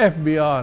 FBI,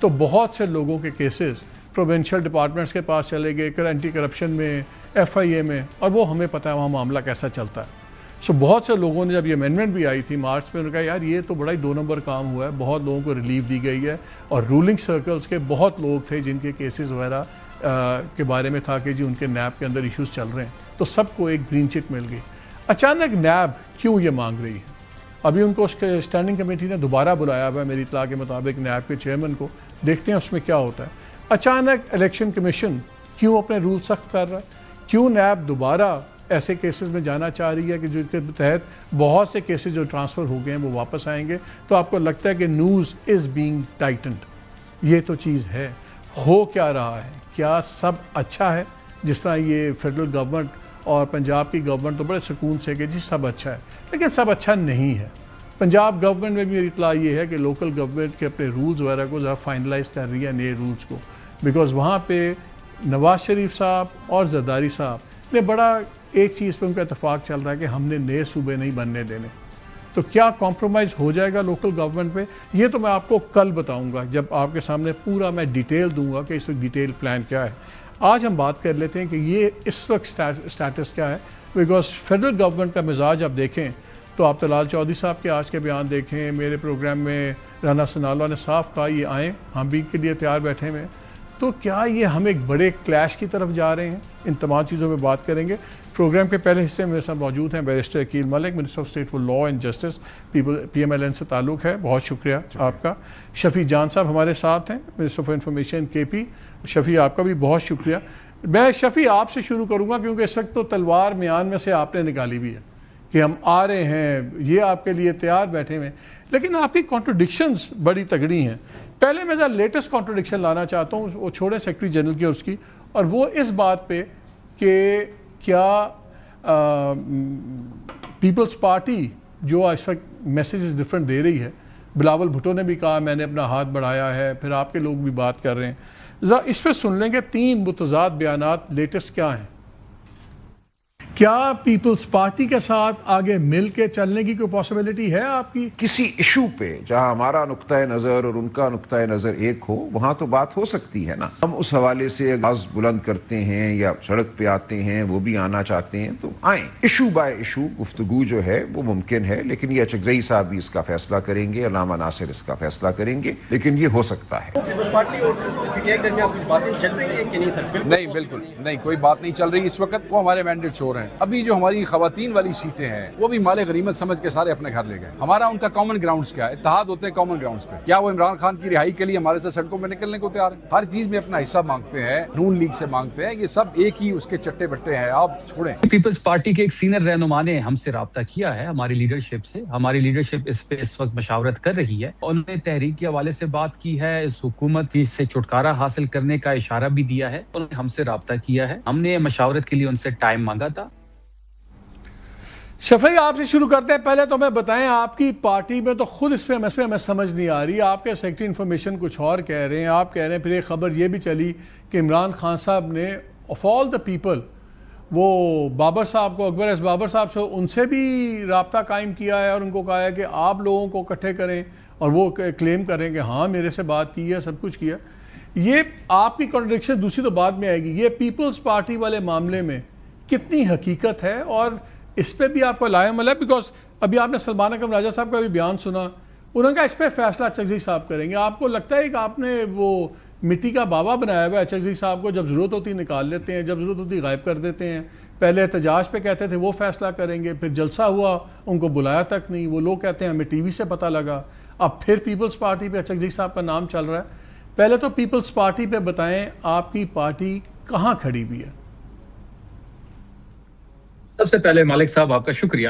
تو بہت سے لوگوں کے کیسز پروونشل ڈپارٹمنٹس کے پاس چلے گئے، اینٹی کرپشن میں، FIA میں، اور وہ ہمیں پتہ ہے وہاں معاملہ کیسا چلتا ہے. سو بہت سے لوگوں نے جب یہ امینڈمنٹ بھی آئی تھی مارچ میں، انہوں نے کہا یار یہ تو بڑا ہی 2 نمبر کام ہوا ہے، بہت لوگوں کو ریلیف دی گئی ہے، اور رولنگ سرکلز کے بہت لوگ تھے جن کے کیسز وغیرہ کے بارے میں تھا کہ جی ان کے نیب کے اندر ایشوز چل رہے ہیں، تو سب کو ایک گرین چٹ مل گئی. اچانک نیب کیوں یہ مانگ رہی ہے؟ ابھی ان کو اسٹینڈنگ کمیٹی نے دوبارہ بلایا ہوا ہے میری اطلاع کے مطابق نیب کے چیئرمین کو، دیکھتے ہیں اس میں کیا ہوتا ہے. اچانک الیکشن کمیشن کیوں اپنے رول سخت کر رہا ہے؟ کیوں نیب دوبارہ ایسے کیسز میں جانا چاہ رہی ہے کہ جو کے تحت بہت سے کیسز جو ٹرانسفر ہو گئے ہیں وہ واپس آئیں گے؟ تو آپ کو لگتا ہے کہ نیوز از بینگ ٹائٹنڈ. یہ تو چیز ہے. ہو کیا رہا ہے؟ کیا سب اچھا ہے؟ جس طرح یہ فیڈرل گورنمنٹ اور پنجاب کی گورنمنٹ تو بڑے سکون سے کہ جی سب اچھا ہے، لیکن سب اچھا نہیں ہے. پنجاب گورنمنٹ میں بھی میری اطلاع یہ ہے کہ لوکل گورنمنٹ کے اپنے رولز وغیرہ کو ذرا فائنلائز کر رہی ہے، نئے رولز کو، بیکاز وہاں پہ نواز شریف صاحب اور زرداری صاحب نے بڑا ایک چیز پہ ان کا اتفاق چل رہا ہے کہ ہم نے نئے صوبے نہیں بننے دینے. تو کیا کمپرومائز ہو جائے گا لوکل گورنمنٹ پہ؟ یہ تو میں آپ کو کل بتاؤں گا جب آپ کے سامنے پورا میں ڈیٹیل دوں گا کہ اس وقت ڈیٹیل پلان کیا ہے. آج ہم بات کر لیتے ہیں کہ یہ اس وقت سٹیٹس کیا ہے، بیکاز فیڈرل گورنمنٹ کا مزاج آپ دیکھیں تو آپ طلال چودھری صاحب کے آج کے بیان دیکھیں، میرے پروگرام میں رانا ثناءاللہ نے صاف کہا یہ آئیں، ہم بھی کے لیے تیار بیٹھے ہوئے ہیں. تو کیا یہ ہم ایک بڑے کلیش کی طرف جا رہے ہیں؟ ان تمام چیزوں پہ بات کریں گے. پروگرام کے پہلے حصے میں میرے ساتھ موجود ہیں barrister Aqeel Malik, minister of state for law and justice, PMLN سے تعلق ہے، بہت شکریہ آپ کا. شفیع جان صاحب ہمارے ساتھ ہیں، منسٹر آف انفارمیشن KP. شفیع آپ کا بھی بہت شکریہ. میں شفیع آپ سے شروع کروں گا کیونکہ اس وقت تو تلوار میان میں سے آپ نے نکالی بھی ہے کہ ہم آ رہے ہیں، یہ آپ کے لیے تیار بیٹھے ہوئے ہیں، لیکن آپ کی کانٹرڈکشنز بڑی تگڑی ہیں. پہلے میں ذرا لیٹسٹ کانٹرڈکشن لانا چاہتا ہوں، وہ چھوڑیں سیکرٹری جنرل کی اور اس کی، اور وہ اس بات پہ کہ کیا پیپلز پارٹی جو اس وقت میسیجز ڈفرینٹ دے رہی ہے، بلاول بھٹو نے بھی کہا میں نے اپنا ہاتھ بڑھایا ہے، پھر آپ کے لوگ بھی بات کر رہے ہیں، ذرا اس پہ سن لیں گے 3 متضاد بیانات لیٹسٹ کیا ہیں. کیا پیپلز پارٹی کے ساتھ آگے مل کے چلنے کی کوئی پاسبلٹی ہے آپ کی؟ کسی ایشو پہ جہاں ہمارا نقطۂ نظر اور ان کا نقطۂ نظر ایک ہو، وہاں تو بات ہو سکتی ہے نا. ہم اس حوالے سے آواز بلند کرتے ہیں یا سڑک پہ آتے ہیں، وہ بھی آنا چاہتے ہیں تو آئیں. ایشو بائی ایشو گفتگو جو ہے وہ ممکن ہے، لیکن یہ اچکزئی صاحب بھی اس کا فیصلہ کریں گے، علامہ ناصر اس کا فیصلہ کریں گے، لیکن یہ ہو سکتا ہے. نہیں، بالکل نہیں، کوئی بات نہیں چل رہی اس وقت. وہ ہمارے مینڈیٹس ہو رہے ہیں. ابھی جو ہماری خواتین والی سیٹیں ہیں وہ بھی مال غنیمت سمجھ کے سارے اپنے گھر لے گئے. ہمارا ان کا کامن گراؤنڈز کیا ہے؟ اتحاد ہوتے ہیں کامن گراؤنڈز پہ. کیا وہ عمران خان کی رہائی کے لیے ہمارے سے سڑکوں میں نکلنے کو تیار ہیں؟ ہر چیز میں اپنا حصہ مانگتے ہیں، نون لیگ سے مانگتے ہیں. یہ سب ایک ہی اس کے چٹے بٹے ہیں، آپ چھوڑیں. پیپلز پارٹی کے ایک سینئر رہنما نے ہم سے رابطہ کیا ہے، ہماری لیڈرشپ سے. ہماری لیڈرشپ اس پہ اس وقت مشاورت کر رہی ہے. انہوں نے تحریک کے حوالے سے بات کی ہے، اس حکومت سے چھٹکارا حاصل کرنے کا اشارہ بھی دیا ہے. انہوں نے ہم سے رابطہ کیا ہے، ہم نے مشاورت کے لیے ان سے ٹائم مانگا تھا. شفیع آپ سے شروع کرتے ہیں. پہلے تو ہمیں بتائیں آپ کی پارٹی میں تو خود اس پہ ہمیں سمجھ نہیں آ رہی. آپ کے سیکرٹری انفارمیشن کچھ اور کہہ رہے ہیں، آپ کہہ رہے ہیں، پھر ایک خبر یہ بھی چلی کہ عمران خان صاحب نے آف آل دا پیپل وہ بابر صاحب کو، اکبر ایس بابر صاحب سے، ان سے بھی رابطہ قائم کیا ہے اور ان کو کہا ہے کہ آپ لوگوں کو اکٹھے کریں، اور وہ کلیم کریں کہ ہاں میرے سے بات کی ہے، سب کچھ کیا. یہ آپ کی کانٹرڈکشن دوسری تو بعد میں آئے گی. یہ پیپلز پارٹی والے معاملے میں کتنی حقیقت ہے اور اس پہ بھی آپ کو لائے عمل ہے؟ بیکاز ابھی آپ نے سلمان اکرم راجہ صاحب کا بھی بیان سنا، انہوں نے کہا اس پہ فیصلہ اچکزئی صاحب کریں گے. آپ کو لگتا ہے کہ آپ نے وہ مٹی کا بابا بنایا ہوا ہے اچکزئی صاحب کو؟ جب ضرورت ہوتی نکال لیتے ہیں، جب ضرورت ہوتی غائب کر دیتے ہیں. پہلے احتجاج پہ کہتے تھے وہ فیصلہ کریں گے، پھر جلسہ ہوا ان کو بلایا تک نہیں، وہ لوگ کہتے ہیں ہمیں ٹی وی سے پتہ لگا. اب پھر پیپلز پارٹی پہ اچکزئی صاحب کا نام چل رہا ہے. پہلے تو پیپلز پارٹی پہ بتائیں آپ کی پارٹی کہاں کھڑی ہوئی ہے؟ سب سے پہلے مالک صاحب آپ کا شکریہ.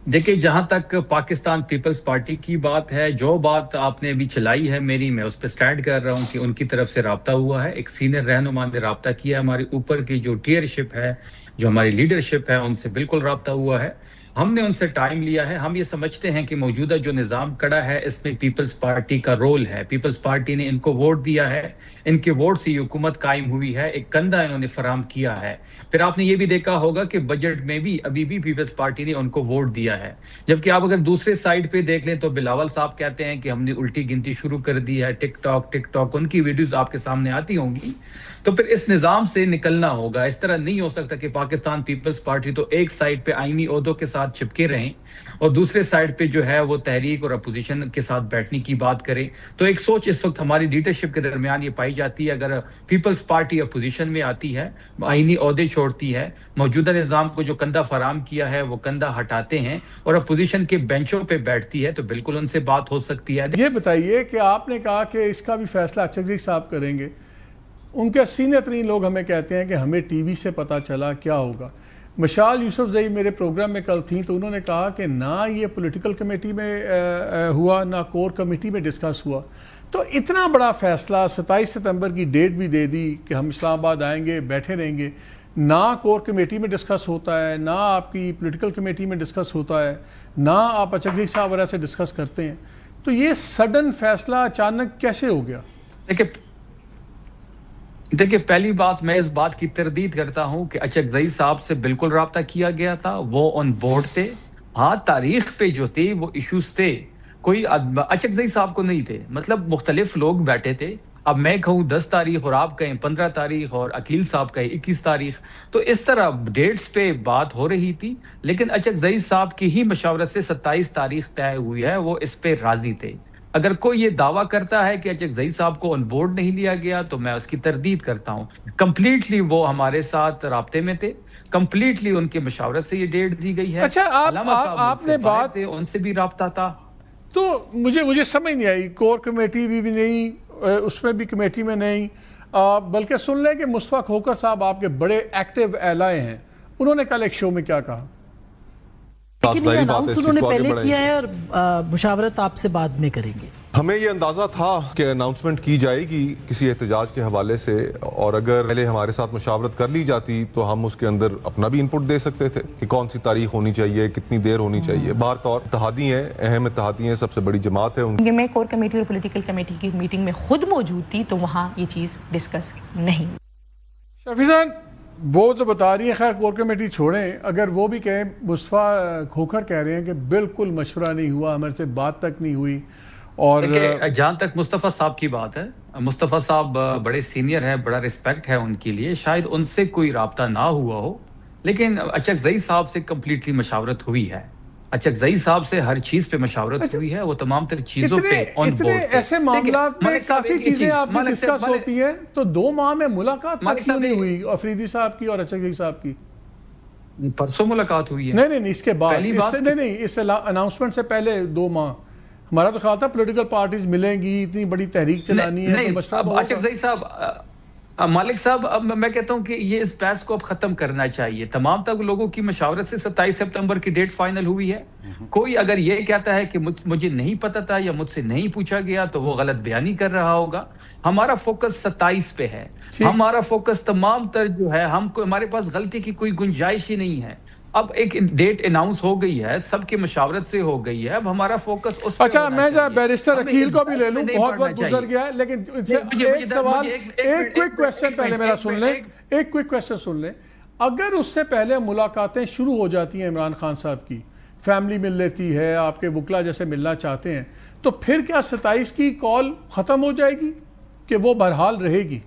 دیکھیں، جہاں تک پاکستان پیپلز پارٹی کی بات ہے، جو بات آپ نے ابھی چلائی ہے میری، میں اس پہ سٹینڈ کر رہا ہوں کہ ان کی طرف سے رابطہ ہوا ہے. ایک سینئر رہنما نے رابطہ کیا ہے. ہمارے اوپر کی جو ٹیئر شپ ہے، جو ہماری لیڈرشپ ہے، ان سے بالکل رابطہ ہوا ہے. ہم نے ان سے ٹائم لیا ہے. ہم یہ سمجھتے ہیں کہ موجودہ جو نظام کڑا ہے اس میں پیپلز پارٹی کا رول ہے. پیپلز پارٹی نے ان کو ووٹ دیا ہے, ان کے ووٹ سے یہ حکومت قائم ہوئی ہے, ایک کندھا انہوں نے فراہم کیا ہے. پھر آپ نے یہ بھی دیکھا ہوگا کہ بجٹ میں بھی ابھی بھی پیپلز پارٹی نے ان کو ووٹ دیا ہے. جبکہ آپ اگر دوسرے سائڈ پہ دیکھ لیں تو بلاول صاحب کہتے ہیں کہ ہم نے الٹی گنتی شروع کر دی ہے, ٹک ٹاک ان کی ویڈیوز آپ کے سامنے آتی ہوں گی. تو پھر اس نظام سے نکلنا ہوگا. اس طرح نہیں ہو سکتا کہ پاکستان پیپلز پارٹی تو ایک سائڈ پہ آئینی عہدوں کے ساتھ چپکے رہیں اور دوسرے سائڈ پہ جو ہے وہ تحریک اور اپوزیشن کے ساتھ بیٹھنے کی بات کرے. تو ایک سوچ اس وقت ہماری لیڈرشپ کے درمیان یہ پائی جاتی ہے, اگر پیپلز پارٹی اپوزیشن میں آتی ہے, آئینی عہدے چھوڑتی ہے, موجودہ نظام کو جو کندھا فراہم کیا ہے وہ کندھا ہٹاتے ہیں اور اپوزیشن کے بینچوں پہ بیٹھتی ہے, تو بالکل ان سے بات ہو سکتی ہے. یہ بتائیے کہ آپ نے کہا کہ اس کا بھی فیصلہ اچکزئی صاحب کریں گے. ان کے سینئر ترین لوگ ہمیں کہتے ہیں کہ ہمیں ٹی وی سے پتہ چلا کیا ہوگا. مشال یوسف زئی میرے پروگرام میں کل تھیں تو انہوں نے کہا کہ نہ یہ پولیٹیکل کمیٹی میں ہوا نہ کور کمیٹی میں ڈسکس ہوا. تو اتنا بڑا فیصلہ 27 ستمبر کی ڈیٹ بھی دے دی کہ ہم اسلام آباد آئیں گے, بیٹھے رہیں گے, نہ کور کمیٹی میں ڈسکس ہوتا ہے, نہ آپ کی پولیٹیکل کمیٹی میں ڈسکس ہوتا ہے, نہ آپ اچکزئی صاحب وغیرہ سے ڈسکس کرتے ہیں. تو یہ سڈن فیصلہ اچانک کیسے ہو گیا؟ دیکھیں پہلی بات میں اس بات کی تردید کرتا ہوں کہ اچکزئی صاحب سے بالکل رابطہ کیا گیا تھا, وہ آن بورڈ تھے. ہاں تاریخ پہ جو تھے وہ ایشوز تھے, کوئی اچکزئی صاحب کو نہیں تھے, مطلب مختلف لوگ بیٹھے تھے. اب میں کہوں 10 تاریخ اور آپ کہیں 15 تاریخ اور عقیل صاحب کہیں 21 تاریخ, تو اس طرح ڈیٹس پہ بات ہو رہی تھی. لیکن اچکزئی صاحب کی ہی مشاورت سے 27 تاریخ طے ہوئی ہے, وہ اس پہ راضی تھے. اگر کوئی یہ دعویٰ کرتا ہے کہ اچکزئی صاحب کو آن بورڈ نہیں لیا گیا تو میں اس کی تردید کرتا ہوں. کمپلیٹلی وہ ہمارے ساتھ رابطے میں تھے, کمپلیٹلی ان کے مشاورت سے یہ ڈیٹ دی گئی ہے. اچھا آپ نے بات ان سے بھی رابطہ تھا. تو مجھے سمجھ نہیں آئی, کور کمیٹی بھی نہیں, اس میں بھی کمیٹی میں نہیں, بلکہ سن لیں کہ مصطفیٰ کھوکھر صاحب آپ کے بڑے ایکٹیو ایلائے ہیں, انہوں نے کل ایک شو میں کیا کہا؟ لیکن یہ اناؤنس انہوں نے پہلے کیا ہے اور مشاورت آپ سے بعد میں کریں گے. ہمیں یہ اندازہ تھا کہ اناؤنسمنٹ کی جائے گی کسی احتجاج کے حوالے سے, اور اگر پہلے ہمارے ساتھ مشاورت کر لی جاتی تو ہم اس کے اندر اپنا بھی انپٹ دے سکتے تھے کہ کون سی تاریخ ہونی چاہیے, کتنی دیر ہونی چاہیے. بہر طور اتحادی ہیں, اہم اتحادی ہیں, سب سے بڑی جماعت ہے. میں کور کمیٹی اور پولیٹیکل کمیٹی کی میٹنگ میں خود موجود تھی تو وہاں یہ چیز ڈسکس نہیں. شفیع جان وہ تو بتا رہی ہے, خیر کور کمیٹی چھوڑیں, اگر وہ بھی کہیں, مصطفیٰ کھوکھر کہہ رہے ہیں کہ بالکل مشورہ نہیں ہوا, ہمارے سے بات تک نہیں ہوئی. اور جہاں تک مصطفیٰ صاحب کی بات ہے, مصطفیٰ صاحب بڑے سینئر ہے, بڑا رسپیکٹ ہے ان کے لیے, شاید ان سے کوئی رابطہ نہ ہوا ہو, لیکن اچکزئی صاحب سے کمپلیٹلی مشاورت ہوئی ہے. اچکزئی صاحب سے ہر چیز پہ مشاورت ہوئی ہے, وہ تمام تر چیزوں پہ آن بورڈ تھے. ایسے معاملات میں کافی چیزیں آپ میں ڈسکس ہوتی ہیں, تو 2 ماہ میں ملاقات کیوں نہیں ہوئی افریدی صاحب کی اور اچکزئی صاحب کی؟ پرسوں ملاقات ہوئی ہے. نہیں اس کے بعد, اس اناؤنسمنٹ سے پہلے 2 ماہ ہمارا تو خیال تھا پولیٹیکل پارٹیز ملیں گی, اتنی بڑی تحریک چلانی ہے. اچکزئی صاحب, مالک صاحب, اب میں کہتا ہوں کہ یہ اس بحث کو اب ختم کرنا چاہیے. تمام تک لوگوں کی مشاورت سے 27 سپتمبر کی ڈیٹ فائنل ہوئی ہے. کوئی اگر یہ کہتا ہے کہ مجھے نہیں پتا تھا یا مجھ سے نہیں پوچھا گیا تو وہ غلط بیانی کر رہا ہوگا. ہمارا فوکس 27 پہ ہے, ہمارا فوکس تمام تر جو ہے, ہمارے پاس غلطی کی کوئی گنجائش ہی نہیں ہے. اب ایک ڈیٹ اناؤنس ہو گئی ہے, سب کی مشاورت سے ہو گئی ہے, اب ہمارا فوکس اس. اچھا میں بیرسٹر عقیل کو بھی لے لوں, بہت گزر گیا ہے, لیکن ایک سوال, ایک کوئک کویسچن پہلے میرا سن لیں, ایک کوئک کویسچن سن لیں. اگر اس سے پہلے ملاقاتیں شروع ہو جاتی ہیں عمران خان صاحب کی, فیملی مل لیتی ہے, آپ کے وکلا جیسے ملنا چاہتے ہیں, تو پھر کیا 27 کی کال ختم ہو جائے گی کہ وہ بہرحال رہے گی؟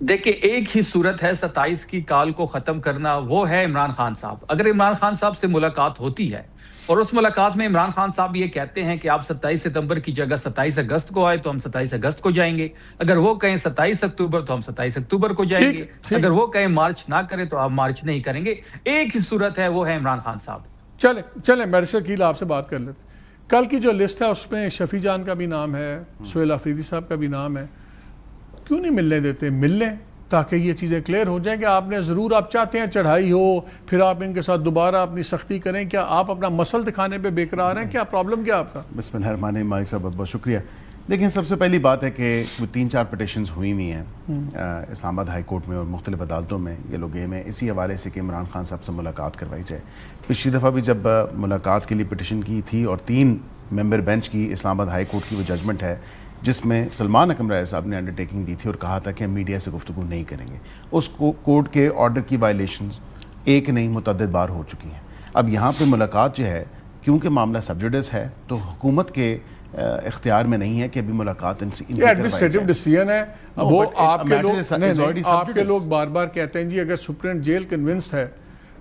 دیکھیں ایک ہی صورت ہے 27 کی کال کو ختم کرنا, وہ ہے عمران خان صاحب. اگر عمران خان صاحب سے ملاقات ہوتی ہے اور اس ملاقات میں عمران خان صاحب یہ کہتے ہیں کہ آپ 27 ستمبر کی جگہ 27 اگست کو آئے تو ہم 27 اگست کو جائیں گے. اگر وہ کہیں 27 اکتوبر تو ہم 27 اکتوبر کو جائیں گے. اگر وہ کہیں مارچ نہ کرے تو ہم مارچ نہیں کریں گے. ایک ہی صورت ہے, وہ ہے عمران خان صاحب. چلیں بیرسٹر عقیل آپ سے بات کر لیتے. کل کی جو لسٹ ہے اس میں شفیع جان کا بھی نام ہے, سہیل افریدی صاحب کا بھی نام ہے. کیوں نہیں ملنے دیتے؟ مل لیں تاکہ یہ چیزیں کلیئر ہو جائیں کہ آپ نے ضرور, آپ چاہتے ہیں چڑھائی ہو, پھر آپ ان کے ساتھ دوبارہ اپنی سختی کریں. کیا آپ اپنا مسل دکھانے پہ بے قرار ہیں؟ کیا پرابلم کیا آپ کا؟ بسم اللہ الرحمن الرحیم. مالک صاحب بہت بہت شکریہ. دیکھیں سب سے پہلی بات ہے کہ 3-4 پٹیشنز ہوئی ہوئی ہیں اسلام آباد ہائی کورٹ میں اور مختلف عدالتوں میں یہ لوگ گئے میں اسی حوالے سے کہ عمران خان صاحب سے ملاقات کروائی جائے. پچھلی دفعہ بھی جب ملاقات کے لیے پٹیشن کی تھی اور 3 ممبر بینچ کی اسلام آباد ہائی کورٹ کی وہ ججمنٹ ہے جس میں سلمان اکرم رائے صاحب نے انڈرٹیکنگ دی تھی اور کہا تھا کہ ہم میڈیا سے گفتگو نہیں کریں گے. اس کورٹ کے آرڈر کی وائلیشنز ایک نہیں متعدد بار ہو چکی ہیں. اب یہاں پہ ملاقات جو ہے کیونکہ معاملہ سب جوڈس ہے تو حکومت کے اختیار میں نہیں ہے کہ ابھی ملاقات ان سے ایڈمنسٹریٹو ڈیسیژن ہے. وہ آپ کے لوگ بار بار کہتے ہیں جی اگر سپرنٹ جیل کنونسڈ ہے,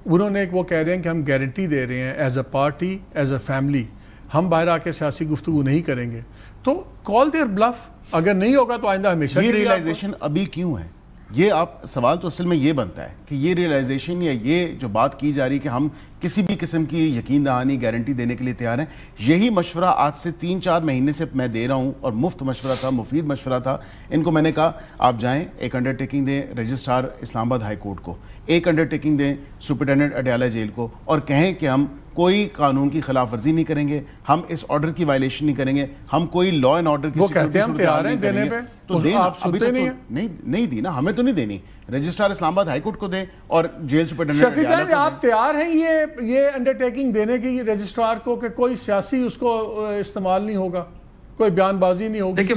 انہوں نے وہ کہہ رہے ہیں کہ ہم گارنٹی دے رہے ہیں as a party as a family ہم باہر آ کے سیاسی گفتگو نہیں کریں گے, تو کال دیئر بلف. اگر نہیں ہوگا تو آئندہ ہمیشہ یہ ریئلائزیشن ابھی کیوں ہے؟ یہ آپ سوال تو اصل میں یہ بنتا ہے کہ یہ ریئلائزیشن یا یہ جو بات کی جا رہی کہ ہم کسی بھی قسم کی یقین دہانی گارنٹی دینے کے لیے تیار ہیں, یہی مشورہ آج سے 3-4 مہینے سے میں دے رہا ہوں اور مفت مشورہ تھا, مفید مشورہ تھا. ان کو میں نے کہا آپ جائیں ایک انڈرٹیکنگ دیں رجسٹرار اسلام آباد ہائی کورٹ کو, ایک انڈرٹیکنگ دیں سپرنٹینڈنٹ اڈیالہ جیل کو اور کہیں کہ ہم کوئی قانون کی خلاف ورزی نہیں کریں گے, ہم اس آرڈر کی وائلیشن نہیں کریں گے, ہم کوئی لا اینڈ آرڈر کی تو دیں. ابھی تک نہیں دی نا, ہمیں تو نہیں دینی. رجسٹرار اسلام آباد ہائی کورٹ کو دیں اور جیل سپرنٹینڈنٹ آپ تیار ہیں یہ انڈرٹیکنگ دینے کی رجسٹرار کو کہ کوئی سیاسی اس کو استعمال نہیں ہوگا, کوئی بیان بازی نہیں ہوگی؟ دیکھیں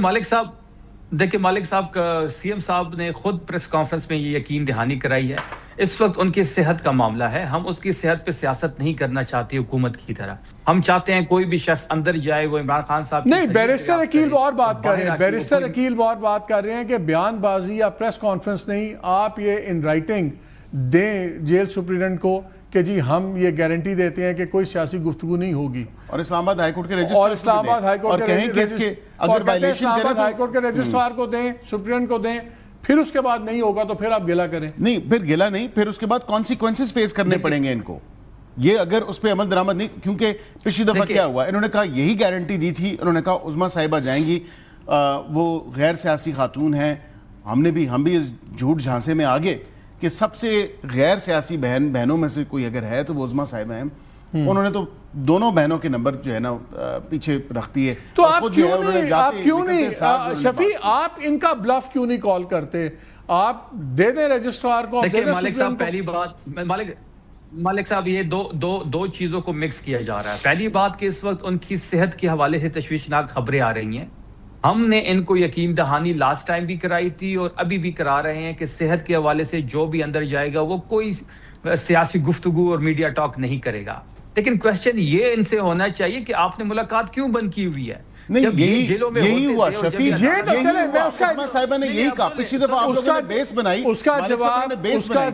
مالک صاحب سی ایم صاحب نے خود پریس کانفرنس میں یہ یقین دہانی کرائی ہے. اس وقت ان کی صحت کا معاملہ ہے, ہم اس کی صحت پہ سیاست نہیں کرنا چاہتے حکومت کی طرح. ہم چاہتے ہیں کوئی بھی شخص اندر جائے وہ عمران خان صاحب نہیں. بیرسٹر عقیل اور بات کر رہے ہیں, بیرسٹر عقیل اور بات کر رہے ہیں کہ بیان بازی یا پریس کانفرنس نہیں, آپ یہ ان رائٹنگ دیں جیل سپرنٹینڈنٹ کو کہ جی ہم یہ گارنٹی دیتے ہیں کہ کوئی سیاسی گفتگو نہیں ہوگی. اور اسلام آباد ہائی کورٹ کے رجسٹرار کو دیں, سپرنٹینڈنٹ کو دیں, پھر اس کے بعد نہیں ہوگا تو پھر آپ گلہ کریں. نہیں, پھر گلہ نہیں, پھر اس کے بعد کانسیکوینسز فیس کرنے پڑیں گے ان کو. یہ اگر اس پہ عمل درآمد نہیں, کیونکہ پچھلی دفعہ کیا ہوا, انہوں نے کہا یہی گارنٹی دی تھی, انہوں نے کہا عظمیٰ صاحبہ جائیں گی, وہ غیر سیاسی خاتون ہیں. ہم بھی اس جھوٹ جھانسے میں آگے کہ سب سے غیر سیاسی بہنوں میں سے کوئی اگر ہے تو وہ عظمیٰ صاحبہ ہیں. انہوں نے تو دونوں بہنوں کے نمبر جو ہے نا پیچھے رکھتی ہے. تو آپ کیوں نہیں شفیع, آپ ان کا بلف کیوں نہیں کال کرتے؟ آپ دے دیں رجسٹرار کو. مالک صاحب پہلی بات, مالک صاحب یہ دو چیزوں کو مکس کیا جا رہا ہے. پہلی بات کہ اس وقت ان کی صحت کے حوالے سے تشویشناک خبریں آ رہی ہیں. ہم نے ان کو یقین دہانی لاسٹ ٹائم بھی کرائی تھی اور ابھی بھی کرا رہے ہیں کہ صحت کے حوالے سے جو بھی اندر جائے گا وہ کوئی سیاسی گفتگو اور میڈیا ٹاک نہیں کرے گا. لیکن کوشچن یہ ان سے ہونا چاہیے کہ آپ نے ملاقات کیوں بند کی ہوئی ہے؟ یہی ہوا شفیع, صاحبہ نے یہی کہا پچھلی دفعہ آپ لوگوں نے بیس بنائی. اس کا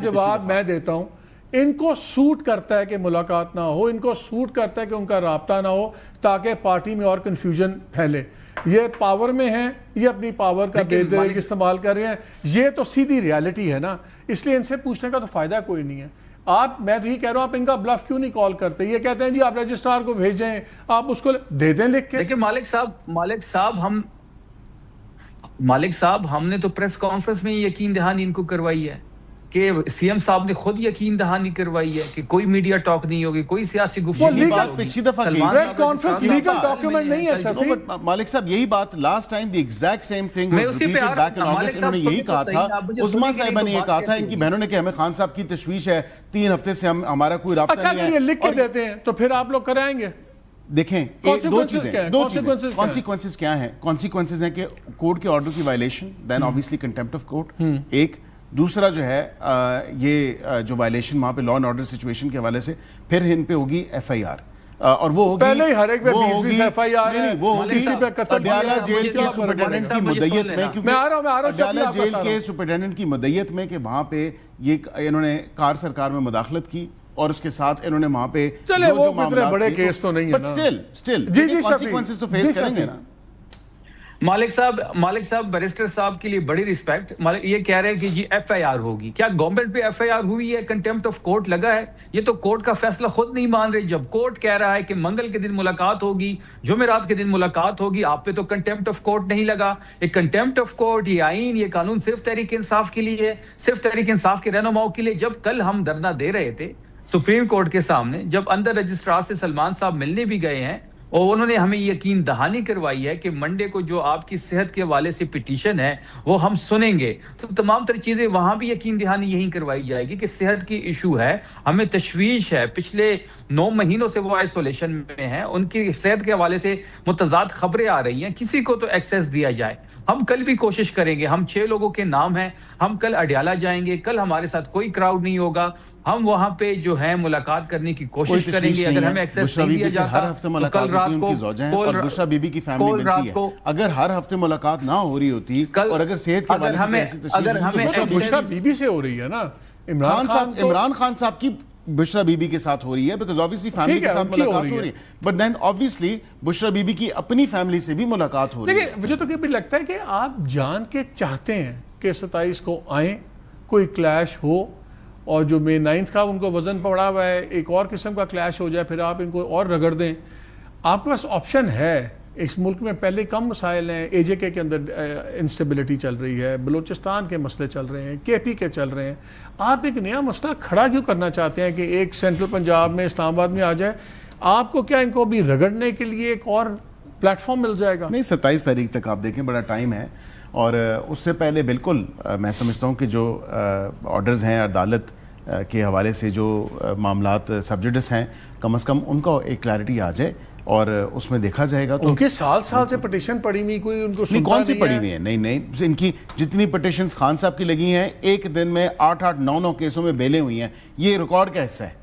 جواب میں دیتا ہوں. ان کو سوٹ کرتا ہے کہ ملاقات نہ ہو, ان کو سوٹ کرتا ہے کہ ان کا رابطہ نہ ہو تاکہ پارٹی میں اور کنفیوژن پھیلے. یہ پاور میں ہیں, یہ اپنی پاور کا بے دریغ استعمال کر رہے ہیں. یہ تو سیدھی ریالٹی ہے نا, اس لیے ان سے پوچھنے کا تو فائدہ کوئی نہیں ہے. میں تو یہ کہہ رہا ہوں آپ ان کا بلف کیوں نہیں کال کرتے؟ یہ کہتے ہیں جی آپ رجسٹرار کو بھیجیں, آپ اس کو دے دیں لکھ کے. دیکھیں مالک صاحب ہم نے تو پریس کانفرنس میں یقین دہانی ان کو کروائی ہے کہ سی ایم صاحب نے خود یقین دہانی کروائی ہے کہ کوئی میڈیا ٹاک نہیں ہوگی, کوئی سیاسی گفتگو نہیں ہوگی. پچھلی دفعہ پریس کانفرنس لیگل ڈاکیومنٹ نہیں ہے شفیع. مالک صاحب یہی بات last time the exact same thing was repeated back in اگست. انہوں نے یہی کہا تھا, عظمیٰ صاحبہ نے یہ کہا تھا, ان کی بہنوں نے کہ ہمیں خان صاحب کی تشویش ہے, 3 ہفتے سے ہمارا کوئی رابطہ نہیں ہے. اچھا, یہ لکھ کے دیتے ہیں تو پھر آپ لوگ کرائیں گے. دیکھیں دو چیزیں کانسیکوینسز کیا ہیں. کانسیکوینسز ہیں کہ کورٹ کے آرڈر کی violation, then obviously contempt of court. ایک دوسرا جو ہے یہ جو وائلیشن وہاں پہ لا اینڈ آرڈر سچویشن کے حوالے سے, پھر ان پہ ہوگی ایف آئی آر, اور وہ ہوگی پہلے ہی ہر ایک پہ 20 ایف آئی آر ہے. وہ ہوگی اڈیالہ جیل کے سپرنٹینڈنٹ کی مدعیت میں, کیونکہ اڈیالہ جیل کے سپرنٹینڈنٹ کی مدعیت میں کہ وہاں پہ یہ انہوں نے کار سرکار میں مداخلت کی اور اس کے ساتھ انہوں نے وہاں پہ جو معاملات بڑے کیس تو نہیں ہے نا, سٹل کانسیکوینسز تو فیس کریں گے نا. مالک صاحب بیرسٹر صاحب کے لیے بڑی ریسپیکٹ. یہ کہہ رہے ہیں کہ جی ایف آئی آر ہوگی. کیا گورنمنٹ پہ ایف آئی آر ہوئی ہے؟ کنٹیمپٹ آف کورٹ لگا ہے. یہ تو کورٹ کا فیصلہ خود نہیں مان رہی. جب کورٹ کہہ رہا ہے کہ منگل کے دن ملاقات ہوگی, جمعرات کے دن ملاقات ہوگی, آپ پہ تو کنٹیمپٹ آف کورٹ نہیں لگا. یہ کنٹیمپٹ آف کورٹ, یہ آئین, یہ قانون صرف تحریک انصاف کے لیے ہے, صرف تحریک انصاف کے رہنماؤں کے لیے. جب کل ہم دھرنا دے رہے تھے سپریم کورٹ کے سامنے, جب اندر رجسٹرار سے سلمان صاحب ملنے بھی گئے ہیں, اور انہوں نے ہمیں یقین دہانی کروائی ہے کہ منڈے کو جو آپ کی صحت کے حوالے سے پٹیشن ہے وہ ہم سنیں گے. تو تمام تر چیزیں وہاں بھی یقین دہانی یہی کروائی جائے گی کہ صحت کی ایشو ہے, ہمیں تشویش ہے, پچھلے 9 مہینوں سے وہ آئسولیشن میں ہیں, ان کی صحت کے حوالے سے متضاد خبریں آ رہی ہیں, کسی کو تو ایکسیس دیا جائے. ہم کل بھی کوشش کریں گے, ہم 6 لوگوں کے نام ہیں, ہم کل اڈیالہ جائیں گے, کل ہمارے ساتھ کوئی کراؤڈ نہیں ہوگا, ہم وہاں پہ جو ہے ملاقات کرنے کی کوشش کریں گے. اگر ہمیں ایکسیس نہیں دیا جاتا ہر ہفتے ملاقات ہوتی, ان کی زوجہ ہیں اور بشرا بی بی کی فیملی ملتی ہے. اگر ہر ہفتے ملاقات نہ ہو رہی ہوتی اور اگر صحت کے حوالے سے ایسی تشویش, بشرا بی بی سے ہو رہی ہے نا, عمران خان صاحب کی بشرا بی بی کے ساتھ ہو رہی ہے, بیکاز obviously فیملی کے ساتھ ملاقات ہو رہی ہے, but then obviously Bushra Bibi بی کی اپنی فیملی سے بھی ملاقات ہو رہی ہے. مجھے تو کبھی لگتا ہے کہ آپ جان کے چاہتے ہیں کہ 27 کو آئیں, کوئی کلیش ہو, اور جو مئی 9 کا ان کو وزن پڑا ہوا ہے, ایک اور قسم کا کلیش ہو جائے, پھر آپ ان کو اور رگڑ دیں. آپ کے پاس آپشن ہے. اس ملک میں پہلے کم مسائل ہیں, اے جے کے اندر انسٹیبلٹی چل رہی ہے, بلوچستان کے مسئلے چل رہے ہیں, کے پی کے چل رہے ہیں. آپ ایک نیا مسئلہ کھڑا کیوں کرنا چاہتے ہیں کہ ایک سینٹرل پنجاب میں اسلام آباد میں آ جائے؟ آپ کو کیا ان کو بھی رگڑنے کے لیے ایک اور پلیٹ فارم مل جائے گا؟ نہیں, 27 تاریخ تک آپ دیکھیں, بڑا ٹائم ہے, اور اس سے پہلے بالکل میں سمجھتا ہوں کہ جو آرڈرز ہیں عدالت کے حوالے سے, جو معاملات سب جوڈس ہیں, کم از کم ان کو ایک کلیئرٹی آ جائے اور اس میں دیکھا جائے گا. تو ان کے سال سے پٹیشن پڑی ہوئی, کوئی ان کو نہیں, کون سی پڑی ہوئی ہے؟ نہیں, ان کی جتنی پٹیشنز خان صاحب کی لگی ہیں, ایک دن میں 8 9 کیسوں میں بیلیں ہوئی ہیں. یہ ریکارڈ کا حصہ ہے.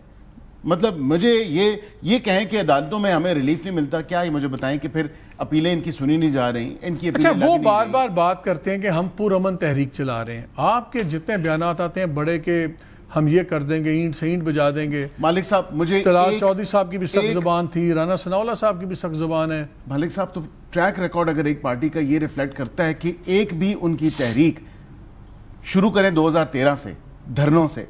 مطلب مجھے یہ کہیں کہ عدالتوں میں ہمیں ریلیف نہیں ملتا, کیا یہ مجھے بتائیں کہ پھر اپیلیں ان کی سنی نہیں جا رہی, ان کی اچھا وہ بار بار بات کرتے ہیں کہ ہم پرامن تحریک چلا رہے ہیں. آپ کے جتنے بیانات آتے ہیں بڑے کہ ہم یہ کر دیں گے, اینٹ سے اینٹ بجا دیں گے. مالک صاحب, مجھے طلال چودھری صاحب کی بھی سخت زبان تھی, رانا ثناءاللہ صاحب کی بھی سخت زبان ہے. مالک صاحب, تو ٹریک ریکارڈ اگر ایک پارٹی کا یہ ریفلیکٹ کرتا ہے کہ ایک بھی ان کی تحریک شروع کریں 2013 سے دھرنوں سے,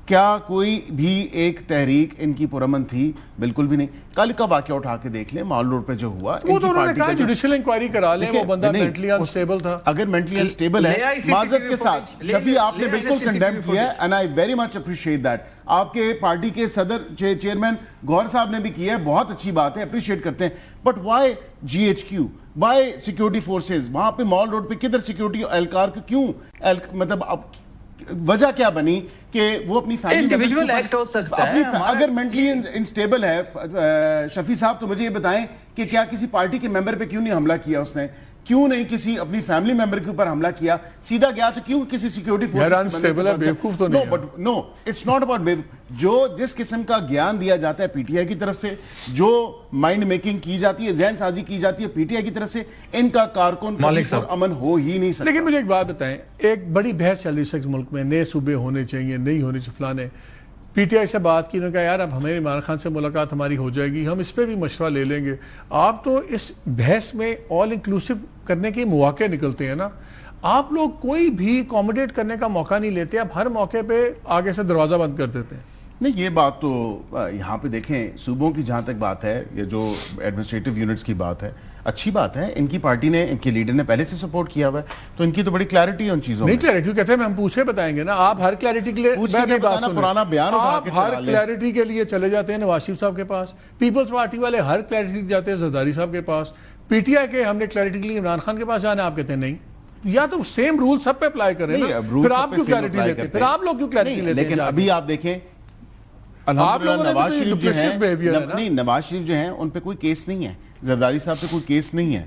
کیا کوئی بھی ایک تحریک ان کی پرامن تھی؟ بالکل بھی نہیں. کل کا واقعہ اٹھا کے دیکھ لیں, مال روڈ پہ جو ہوا, وہ تو انہوں نے کہا جوڈیشل انکوائری کرا لیں, وہ بندہ مینٹلی انسٹیبل تھا. اگر مینٹلی انسٹیبل ہے, معذرت کے ساتھ شفیع آپ نے بالکل کنڈیم کیا ہے, and I very much appreciate that. آپ کے پارٹی کے صدر چیئرمین گوہر صاحب نے بھی کیا ہے, بہت اچھی بات ہے, اپریشیٹ کرتے ہیں. But why GHQ, why security forces وہاں پہ مال روڈ پہ کدھر سیکیورٹی اہلکار کو کیوں, مطلب وجہ کیا بنی کہ وہ اپنی فیملی اگر مینٹلی انسٹیبل ہے شفیع صاحب, تو مجھے یہ بتائیں کہ کیا کسی پارٹی کے ممبر پہ کیوں نہیں حملہ کیا اس نے, کیوں نہیں کسی اپنی فیملی ممبر کے اوپر حملہ کیا, سیدھا گیا تو کیوں کسی security force. No, it's not about جو جس قسم کا گیان دیا جاتا ہے پی ٹی آئی کی طرف سے, جو مائنڈ میکنگ کی جاتی ہے, ذہن سازی کی جاتی ہے پی ٹی آئی کی طرف سے, ان کا کارکن امن ہو ہی نہیں سکتا. لیکن مجھے ایک بات بتائیں, ایک بڑی بحث چل رہی ہے اس ملک میں, نئے صوبے ہونے چاہیے, نہیں ہونے چاہیے, فلانے. پی ٹی آئی سے بات کی, انہوں نے کہا یار اب ہمیں عمران خان سے ملاقات ہماری ہو جائے گی, ہم اس پہ بھی مشورہ لے لیں گے. آپ تو اس بحث میں آل انکلوسیو کرنے کے مواقع نکلتے ہیں نا, آپ لوگ کوئی بھی اکوموڈیٹ کرنے کا موقع نہیں لیتے, آپ ہر موقع پہ آگے سے دروازہ بند کر دیتے ہیں. نہیں, یہ بات تو یہاں پہ دیکھیں, صوبوں کی جہاں تک بات ہے, یہ جو ایڈمنسٹریٹو یونٹس کی بات ہے, اچھی بات ہے, ان کی پارٹی نے, ان کے لیڈر نے پہلے سے سپورٹ کیا ہوا ہے, تو ان کی تو بڑی کلیئرٹی ہے ان چیزوں میں. نہیں کلیئرٹی کہتے ہیں, ہم پوچھ کے بتائیں گے نا. آپ ہر کلیئرٹی کے لیے پرانا بیان آپ ہر کلیئرٹی کے لیے چلے جاتے ہیں نواز شریف صاحب کے پاس, پیپلز پارٹی والے ہر کلیئرٹی جاتے ہیں زرداری صاحب کے پاس, پی ٹی آئی کے ہم نے کلیئرٹی کے لیے عمران خان کے پاس جانا ہے, آپ کہتے ہیں نہیں. یا تو سیم رول سب پہ اپلائی کریں نا, پھر آپ کیوں کلیئرٹی لیتے ہیں, پھر آپ لوگ کیوں کلیئرٹی لیتے ہیں. لیکن ابھی آپ دیکھیں الحمدللہ نواز شریف جو ہیں, نواز شریف جو ہیں ان پہ کوئی کیس نہیں ہے, زرداری صاحب پہ کوئی کیس نہیں ہے.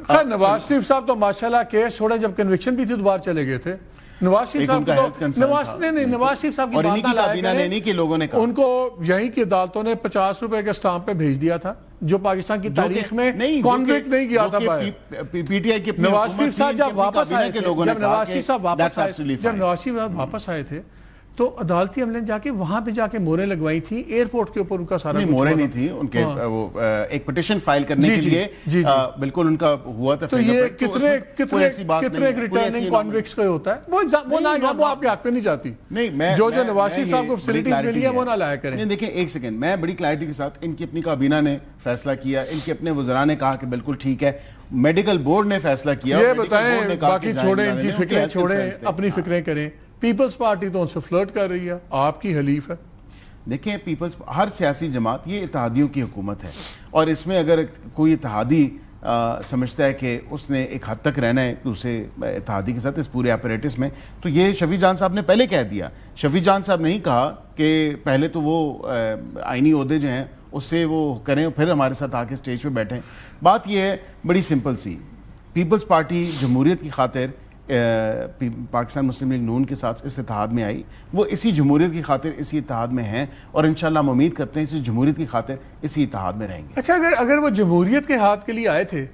خیر نواز شریف صاحب تو ماشاءاللہ کیس چھوڑے, جب کنوکشن بھی تھی تو باہر چلے گئے تھے. نواز شریف صاحب نواز شریف صاحب کی بات نہ لائے کریں, ان کو یہیں کی عدالتوں نے 50 روپے کے سٹامپ پہ بھیج دیا تھا, جو پاکستان کی تاریخ میں کانوکٹ نہیں کیا تھا. پی ٹی آئی کے نواز شریف صاحب جب واپس آئے تھے, جب نواز شریف صاحب واپس آئے تھے تو عدالتی عملے جا کے وہاں پہ جا کے موریں لگوائی تھی, ایئرپورٹ کے اوپر ان کا سارا نہیں موریں نہیں تھی, ان کے وہ ایک پٹیشن فائل کرنے کے لیے بالکل ان کا ہوا تھا. تو یہ کتنے ریٹرننگ کانوکٹس کا ہوتا ہے, وہ آپ کے حق پہ نہیں جاتی. جو نواز شریف صاحب کو فیسلٹیز ملی ہیں وہ نہ لایا کریں. دیکھیں ایک سیکنڈ, میں بڑی کلیئرٹی کے ساتھ, ان کی اپنی کابینہ نے فیصلہ کیا, ان کے اپنے وزراء نے کہا کہ بالکل ٹھیک ہے, میڈیکل بورڈ نے فیصلہ کیا. یہ بتائیں, باقی چھوڑیں, ان کی فکریں چھوڑیں, اپنی فکریں کریں. پیپلز پارٹی تو ان سے فلرٹ کر رہی ہے, آپ کی حلیف ہے. دیکھیں پیپلز ہر سیاسی جماعت یہ اتحادیوں کی حکومت ہے اور اس میں اگر کوئی اتحادی سمجھتا ہے کہ اس نے ایک حد تک رہنا ہے دوسرے اتحادی کے ساتھ اس پورے اپریٹس میں, تو یہ شفیع جان صاحب نے پہلے کہہ دیا. شفیع جان صاحب نہیں کہا کہ پہلے تو وہ آئینی عہدے جو ہیں اس سے وہ کریں پھر ہمارے ساتھ آ کے اسٹیج پہ بیٹھیں. بات یہ ہے بڑی سمپل سی, پیپلز پارٹی جمہوریت کی خاطر پاکستان مسلم لیگ نون کے ساتھ اس اتحاد میں آئی, وہ اسی جمہوریت کی خاطر اسی اتحاد میں ہیں اور انشاءاللہ ہم امید کرتے ہیں اسی جمہوریت کی خاطر اسی اتحاد میں رہیں گے. اچھا, اگر وہ جمہوریت کے ہاتھ کے لیے آئے تھے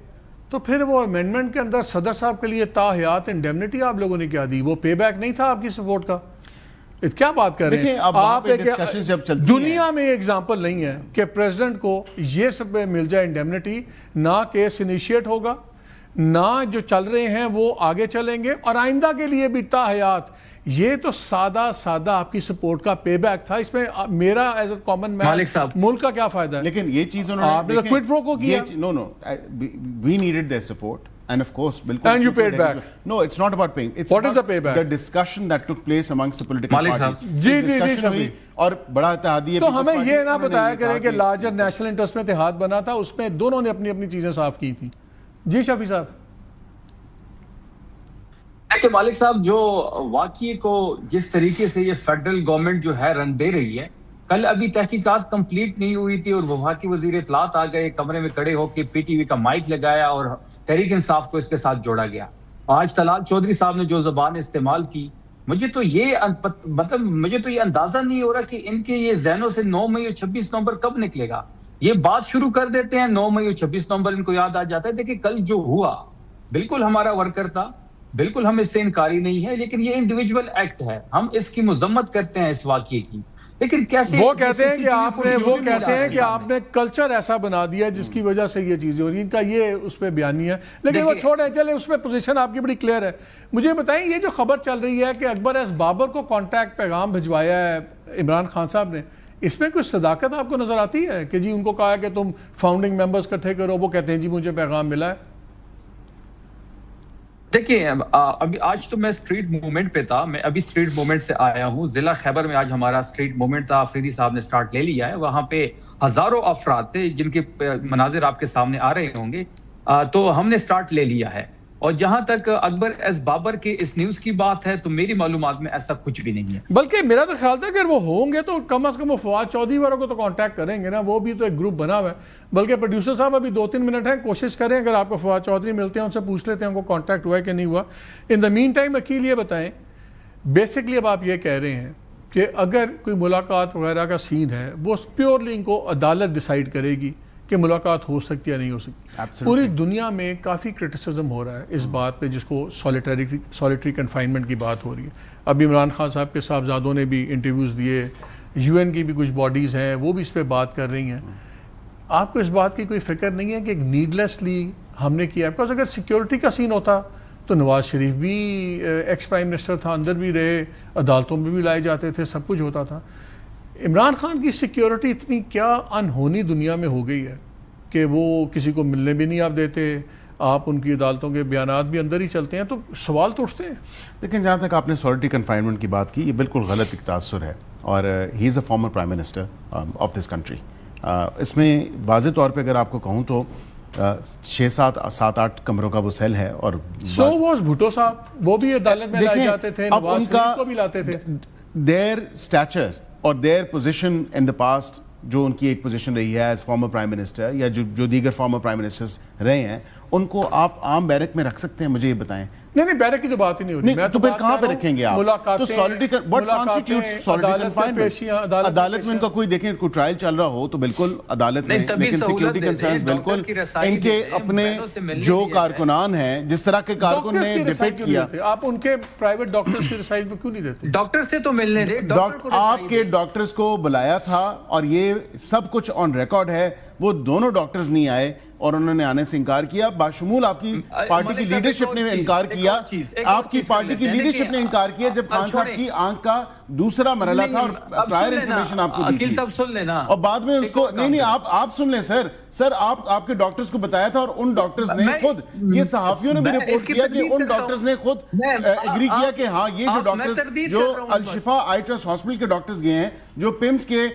تو پھر وہ امینڈمنٹ کے اندر صدر صاحب کے لیے تاحیات انڈیمنٹی آپ لوگوں نے کیا دی؟ وہ پے بیک نہیں تھا آپ کی سپورٹ کا؟ کیا بات کر رہے ہیں آپ؟ دنیا میں ایگزامپل نہیں ہے کہ پریزیڈنٹ کو یہ سب مل جائے انڈیمنٹی, نہ کیس انیشیٹ ہوگا, نہ جو چل رہے ہیں وہ آگے چلیں گے, اور آئندہ کے لیے بھی تاحیات. یہ تو سادہ آپ کی سپورٹ کا پے بیک تھا. اس میں میرا ایز اے کامن مین ملک کا کیا فائدہ ہے؟ لیکن یہ چیز انہوں نے کوئٹ پرو کو کیا. No, we needed their support. And of course, and you paid back. No, it's not about paying. It's what is the payback? The discussion that took place amongst the political parties. جی شفیع, اور بڑا اتحادی. تو ہمیں یہ نہ بتایا کریں کہ لارجر نیشنل انٹرسٹ میں اتحاد بنا تھا, اس میں دونوں نے اپنی چیزیں صاف کی تھی. جی شفیع صاحب. کہ مالک صاحب جو واقعے کو جس طریقے سے یہ فیڈرل گورنمنٹ جو ہے رن دے رہی ہے, کل ابھی تحقیقات کمپلیٹ نہیں ہوئی تھی اور وفاقی وزیر اطلاعات آ گئے, کمرے میں کھڑے ہو کے پی ٹی وی کا مائک لگایا اور تحریک انصاف کو اس کے ساتھ جوڑا گیا. آج طلال چودھری صاحب نے جو زبان استعمال کی, مجھے تو یہ اندازہ نہیں ہو رہا کہ ان کے یہ ذہنوں سے 9 مئی اور 26 نومبر کب نکلے گا. یہ بات شروع کر دیتے ہیں 9 مئی اور 26 نومبر ان کو یاد آ جاتا ہے. دیکھیں کل جو ہوا بالکل ہمارا ورکر تھا, بالکل ہم اس سے انکاری نہیں ہے, لیکن یہ انڈیویجول ایکٹ ہے, ہم اس کی مذمت کرتے ہیں اس واقعے کی. لیکن کیسے وہ کہتے ہیں کہ آپ نے کلچر ایسا بنا دیا جس کی وجہ سے یہ چیزیں ہو رہی ہیں. ان کا یہ اس پہ بیانی ہے, لیکن وہ چھوڑیں, چلیں اس پہ پوزیشن آپ کی بڑی کلیئر ہے. مجھے بتائیں یہ جو خبر چل رہی ہے کہ اکبر ایس بابر کو کانٹیکٹ پیغام بھجوایا ہے عمران خان صاحب نے, اس میں کوئی صداقت آپ کو نظر آتی ہے کہ جی ان کو کہا کہ تم فاؤنڈنگ ممبرز اکٹھے کرو, وہ کہتے ہیں جی مجھے پیغام ملا ہے؟ دیکھیں ابھی آج تو میں اسٹریٹ موومنٹ پہ تھا, میں ابھی اسٹریٹ موومنٹ سے آیا ہوں. ضلع خیبر میں آج ہمارا اسٹریٹ موومنٹ تھا, آفریدی صاحب نے سٹارٹ لے لیا ہے. وہاں پہ ہزاروں افراد تھے جن کے مناظر آپ کے سامنے آ رہے ہوں گے, تو ہم نے سٹارٹ لے لیا ہے. اور جہاں تک اکبر ایس بابر کے اس نیوز کی بات ہے تو میری معلومات میں ایسا کچھ بھی نہیں ہے. بلکہ میرا تو خیال تھا کہ اگر وہ ہوں گے تو کم از کم وہ فواد چودھری والوں کو تو کانٹیکٹ کریں گے نا, وہ بھی تو ایک گروپ بنا ہوا ہے. بلکہ پروڈیوسر صاحب ابھی 2-3 منٹ ہیں, کوشش کریں اگر آپ کو فواد چودھری ملتے ہیں ان سے پوچھ لیتے ہیں ان کو کانٹیکٹ ہوا ہے کہ نہیں ہوا. ان دا مین ٹائم وکیل یہ بتائیں, بیسکلی اب آپ یہ کہہ رہے ہیں کہ اگر کوئی ملاقات وغیرہ کا سین ہے وہ پیورلی ان کو عدالت ڈیسائیڈ کرے گی کہ ملاقات ہو سکتی ہے یا نہیں ہو سکتی. پوری دنیا میں کافی کرٹیسزم ہو رہا ہے اس بات پہ جس کو سولیٹری کنفائنمنٹ کی بات ہو رہی ہے. ابھی عمران خان صاحب کے صاحبزادوں نے بھی انٹرویوز دیے, یو این کی بھی کچھ باڈیز ہیں وہ بھی اس پہ بات کر رہی ہیں. آپ کو اس بات کی کوئی فکر نہیں ہے کہ نیڈلیسلی ہم نے کیا؟ بیکاز اگر سیکیورٹی کا سین ہوتا تو نواز شریف بھی ایکس پرائم منسٹر تھا, اندر بھی رہے, عدالتوں میں بھی لائے جاتے تھے, سب کچھ ہوتا تھا. عمران خان کی سیکیورٹی اتنی کیا انہونی دنیا میں ہو گئی ہے کہ وہ کسی کو ملنے بھی نہیں آپ دیتے, آپ ان کی عدالتوں کے بیانات بھی اندر ہی چلتے ہیں, تو سوال تو اٹھتے ہیں. لیکن جہاں تک آپ نے سولیٹری کنفائنمنٹ کی بات کی, یہ بالکل غلط ایک تاثر ہے, اور he is a former prime minister of this country. اس میں واضح طور پہ اگر آپ کو کہوں تو 6-7-8 کمروں کا وہ سیل ہے. اور سو واز بھٹو صاحب, وہ بھی عدالت میں لائے جاتے تھے, نواز شریف کو بھی لاتے تھے. their stature اور their position in the past, جو ان کی ایک پوزیشن رہی ہے ایز فارمر پرائم منسٹر یا جو دیگر فارمر پرائم منسٹرز رہے ہیں, ان کو آپ عام بیرک میں رکھ سکتے ہیں؟ مجھے یہ بتائیں. نہیں بیرک کی تو بات ہی نہیں ہوتی. تو پھر کہاں پہ رکھیں گے آپ؟ تو عدالت میں ان کا کوئی دیکھیں کوئی ٹرائل چل رہا ہو تو بالکل عدالت میں, لیکن سیکیورٹی کنسرنز بالکل ان کے اپنے جو کارکنان ہیں, جس طرح کے کارکن نے ڈپیکٹ کیا, آپ ان کے پرائیویٹ ڈاکٹرز کی رسائی میں کیوں نہیں دیتے؟ ڈاکٹر سے تو ملنے دے, آپ کے ڈاکٹرز کو بلایا تھا اور یہ سب کچھ آن ریکارڈ ہے. وہ دونوں ڈاکٹرز نہیں آئے اور انہوں نے آنے سے انکار کیا, باشمول آپ کی پارٹی کی لیڈرشپ نے انکار کیا. آپ کی پارٹی کی لیڈرشپ نے انکار کیا جب خان صاحب کی آنکھ کا دوسرا مرحلہ تھا اور پرائر انفارمیشن آپ کو دی تھی, اور بعد میں اس کو نہیں آپ سن لیں سر, سر آپ کے ڈاکٹرز کو بتایا تھا اور ان ڈاکٹرز نے خود, یہ صحافیوں نے بھی رپورٹ کیا کہ ان ڈاکٹرز نے خود ایگری کیا کہ ہاں یہ جو ڈاکٹرز جو الشفا آئی ٹرسٹ ہاسپٹل کے ڈاکٹرز گئے ہیں, جو پیمز کے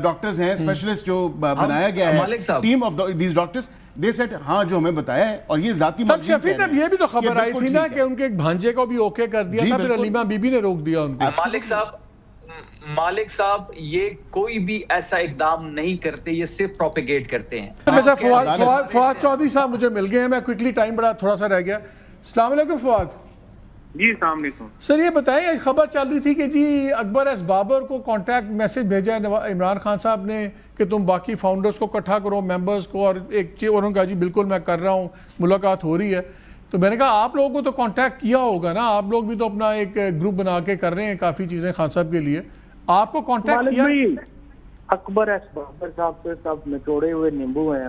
ڈاکٹرز ہیں, اسپیشلسٹ جو بنایا گیا ہے team of these doctors, they said ہاں جو ہمیں بتایا ہے, اور یہ ذاتی مرضی. شفیع صاحب یہ بھی تو خبر آئی تھی نا کہ ان کے ایک بھانجے کو بھی اوکے کر دیا تھا, پھر علیمہ بی بی نے روک دیا ان کو. مالک صاحب یہ کوئی بھی ایسا اقدام نہیں کرتے, یہ صرف پروپیگیٹ کرتے ہیں. فواد چودھری صاحب مجھے مل گئے ہیں, میں کوئکلی ٹائم بڑا تھوڑا سا رہ گیا. السلام علیکم فواد. جی السلام علیکم سر, یہ بتائیں خبر چل رہی تھی کہ جی اکبر ایس بابر کو کانٹیکٹ میسج بھیجا ہے عمران خان صاحب نے کہ تم باقی فاؤنڈرز کو اکٹھا کرو, ممبرز کو, اور انہوں نے کہا جی بالکل میں کر رہا ہوں, ملاقات ہو رہی ہے. تو میں نے کہا آپ لوگوں کو تو کانٹیکٹ کیا ہوگا نا, آپ لوگ بھی تو اپنا ایک گروپ بنا کے کر رہے ہیں کافی چیزیں خان صاحب کے لیے, آپ کو کانٹیکٹ کیا؟ اکبر ایس بابر صاحب سے سب نچوڑے ہوئے نیمبو ہیں,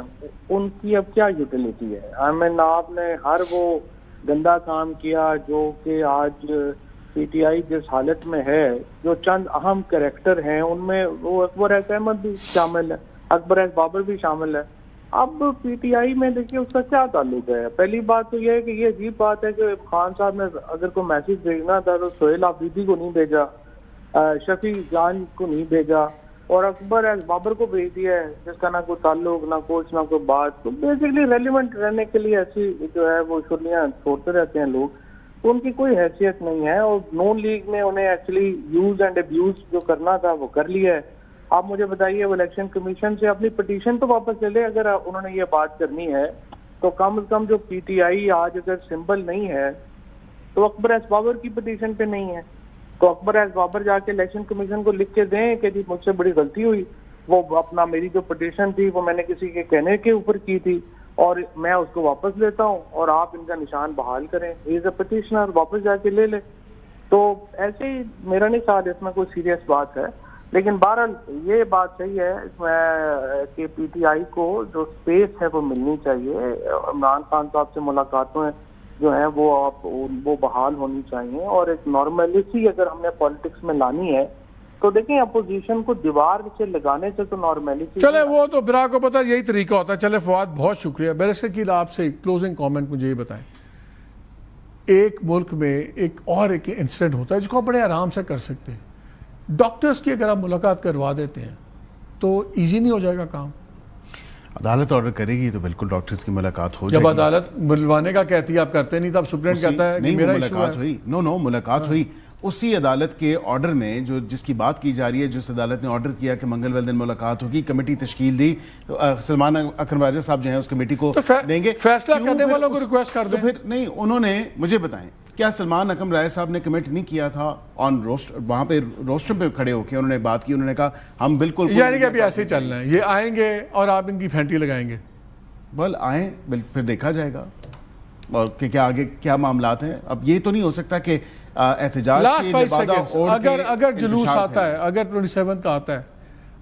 ان کی اب کیا یوٹیلیٹی ہے؟ آپ نے ہر وہ گندا کام کیا جو کہ آج پی ٹی آئی جس حالت میں ہے, جو چند اہم کریکٹر ہیں ان میں وہ اکبر ایس احمد بھی شامل ہے, اکبر ایس بابر بھی شامل ہے. اب پی ٹی آئی میں دیکھیے اس کا کیا تعلق ہے؟ پہلی بات تو یہ ہے کہ یہ عجیب بات ہے کہ خان صاحب نے اگر کوئی میسج بھیجنا تھا تو سہیل آفریدی کو نہیں بھیجا, شفیع جان کو نہیں بھیجا, اور اکبر ایس بابر کو بھیج دیا ہے جس کا نہ کوئی تعلق, نہ کوئی نہ کوئی بات. تو بیسکلی ریلیونٹ رہنے کے لیے ایسی جو ہے وہ شرلیاں چھوڑتے رہتے ہیں لوگ, تو ان کی کوئی حیثیت نہیں ہے. اور نون لیگ میں انہیں ایکچولی یوز اینڈ ابیوز جو کرنا تھا وہ کر لیا ہے. آپ مجھے بتائیے وہ الیکشن کمیشن سے اپنی پٹیشن تو واپس لے لے اگر انہوں نے یہ بات کرنی ہے, تو کم از کم جو پی ٹی آئی آج اگر سمبل نہیں ہے تو اکبر ایس بابر کی پٹیشن پہ نہیں ہے, تو اکبر ایس بابر جا کے الیکشن کمیشن کو لکھ کے دیں کہ جی مجھ سے بڑی غلطی ہوئی, وہ اپنا میری جو پٹیشن تھی وہ میں نے کسی کے کہنے کے اوپر کی تھی اور میں اس کو واپس لیتا ہوں اور آپ ان کا نشان بحال کریں, ایز اے پٹیشنر واپس جا کے لے لے. تو ایسے ہی میرا نہیں خیال اس میں کوئی سیریس بات ہے. لیکن بہرحال یہ بات صحیح ہے اس میں کہ پی ٹی آئی کو جو سپیس ہے وہ ملنی چاہیے. عمران خان صاحب سے ملاقاتیں جو ہیں وہ بحال ہونی چاہیے, اور ایک نارملٹی اگر ہم نے پالیٹکس میں لانی ہے تو دیکھیں اپوزیشن کو دیوار سے لگانے سے تو نارملٹی چلے وہ تو برا کو پتا یہی طریقہ ہوتا ہے. چلے فواد بہت شکریہ. بیرسٹر کی آپ سے کلوزنگ کامنٹ مجھے یہ بتائیں, ایک ملک میں ایک انسیڈنٹ ہوتا ہے جس کو آپ بڑے آرام سے کر سکتے ہیں. ڈاکٹرز کی اگر آپ ملاقات کروا دیتے ہیں تو ایزی نہیں ہو جائے گا کام؟ عدالت آرڈر کرے گی تو بالکل ڈاکٹرز کی ملاقات ہو جائے گی. جب عدالت ملوانے کا کہتی ہے آپ کرتے نہیں, تب سپرنٹ کہتا ہے کہ میرا ملاقات ہوئی. ملاقات ہوئی اسی عدالت کے آرڈر میں جس کی بات کی جا رہی ہے, جس عدالت نے آرڈر کیا کہ منگل والے دن ملاقات ہوگی, کمیٹی تشکیل دی, سلمان اکرم راجہ صاحب جو ہیں اس کمیٹی کو دیں گے, فیصلہ کرنے والوں کو ریکویسٹ کر دیں. پھر نہیں, انہوں نے مجھے بتائیں کیا سلمان اکرم راجہ صاحب نے کمنٹ نہیں کیا تھا آن روسٹر, وہاں پہ روسٹر پہ کھڑے ہو کے انہوں نے بات کی, انہوں نے کہا ہم بالکل, یعنی کہ ابھی ایسے ہی چلنا ہے, یہ آئیں گے اور آپ ان کی پھینٹی لگائیں گے؟ بل آئیں, پھر دیکھا جائے گا اور کہ کیا آگے کیا معاملات ہیں. اب یہ تو نہیں ہو سکتا کہ احتجاج اگر جلوس آتا ہے, اگر 27 کا آتا ہے,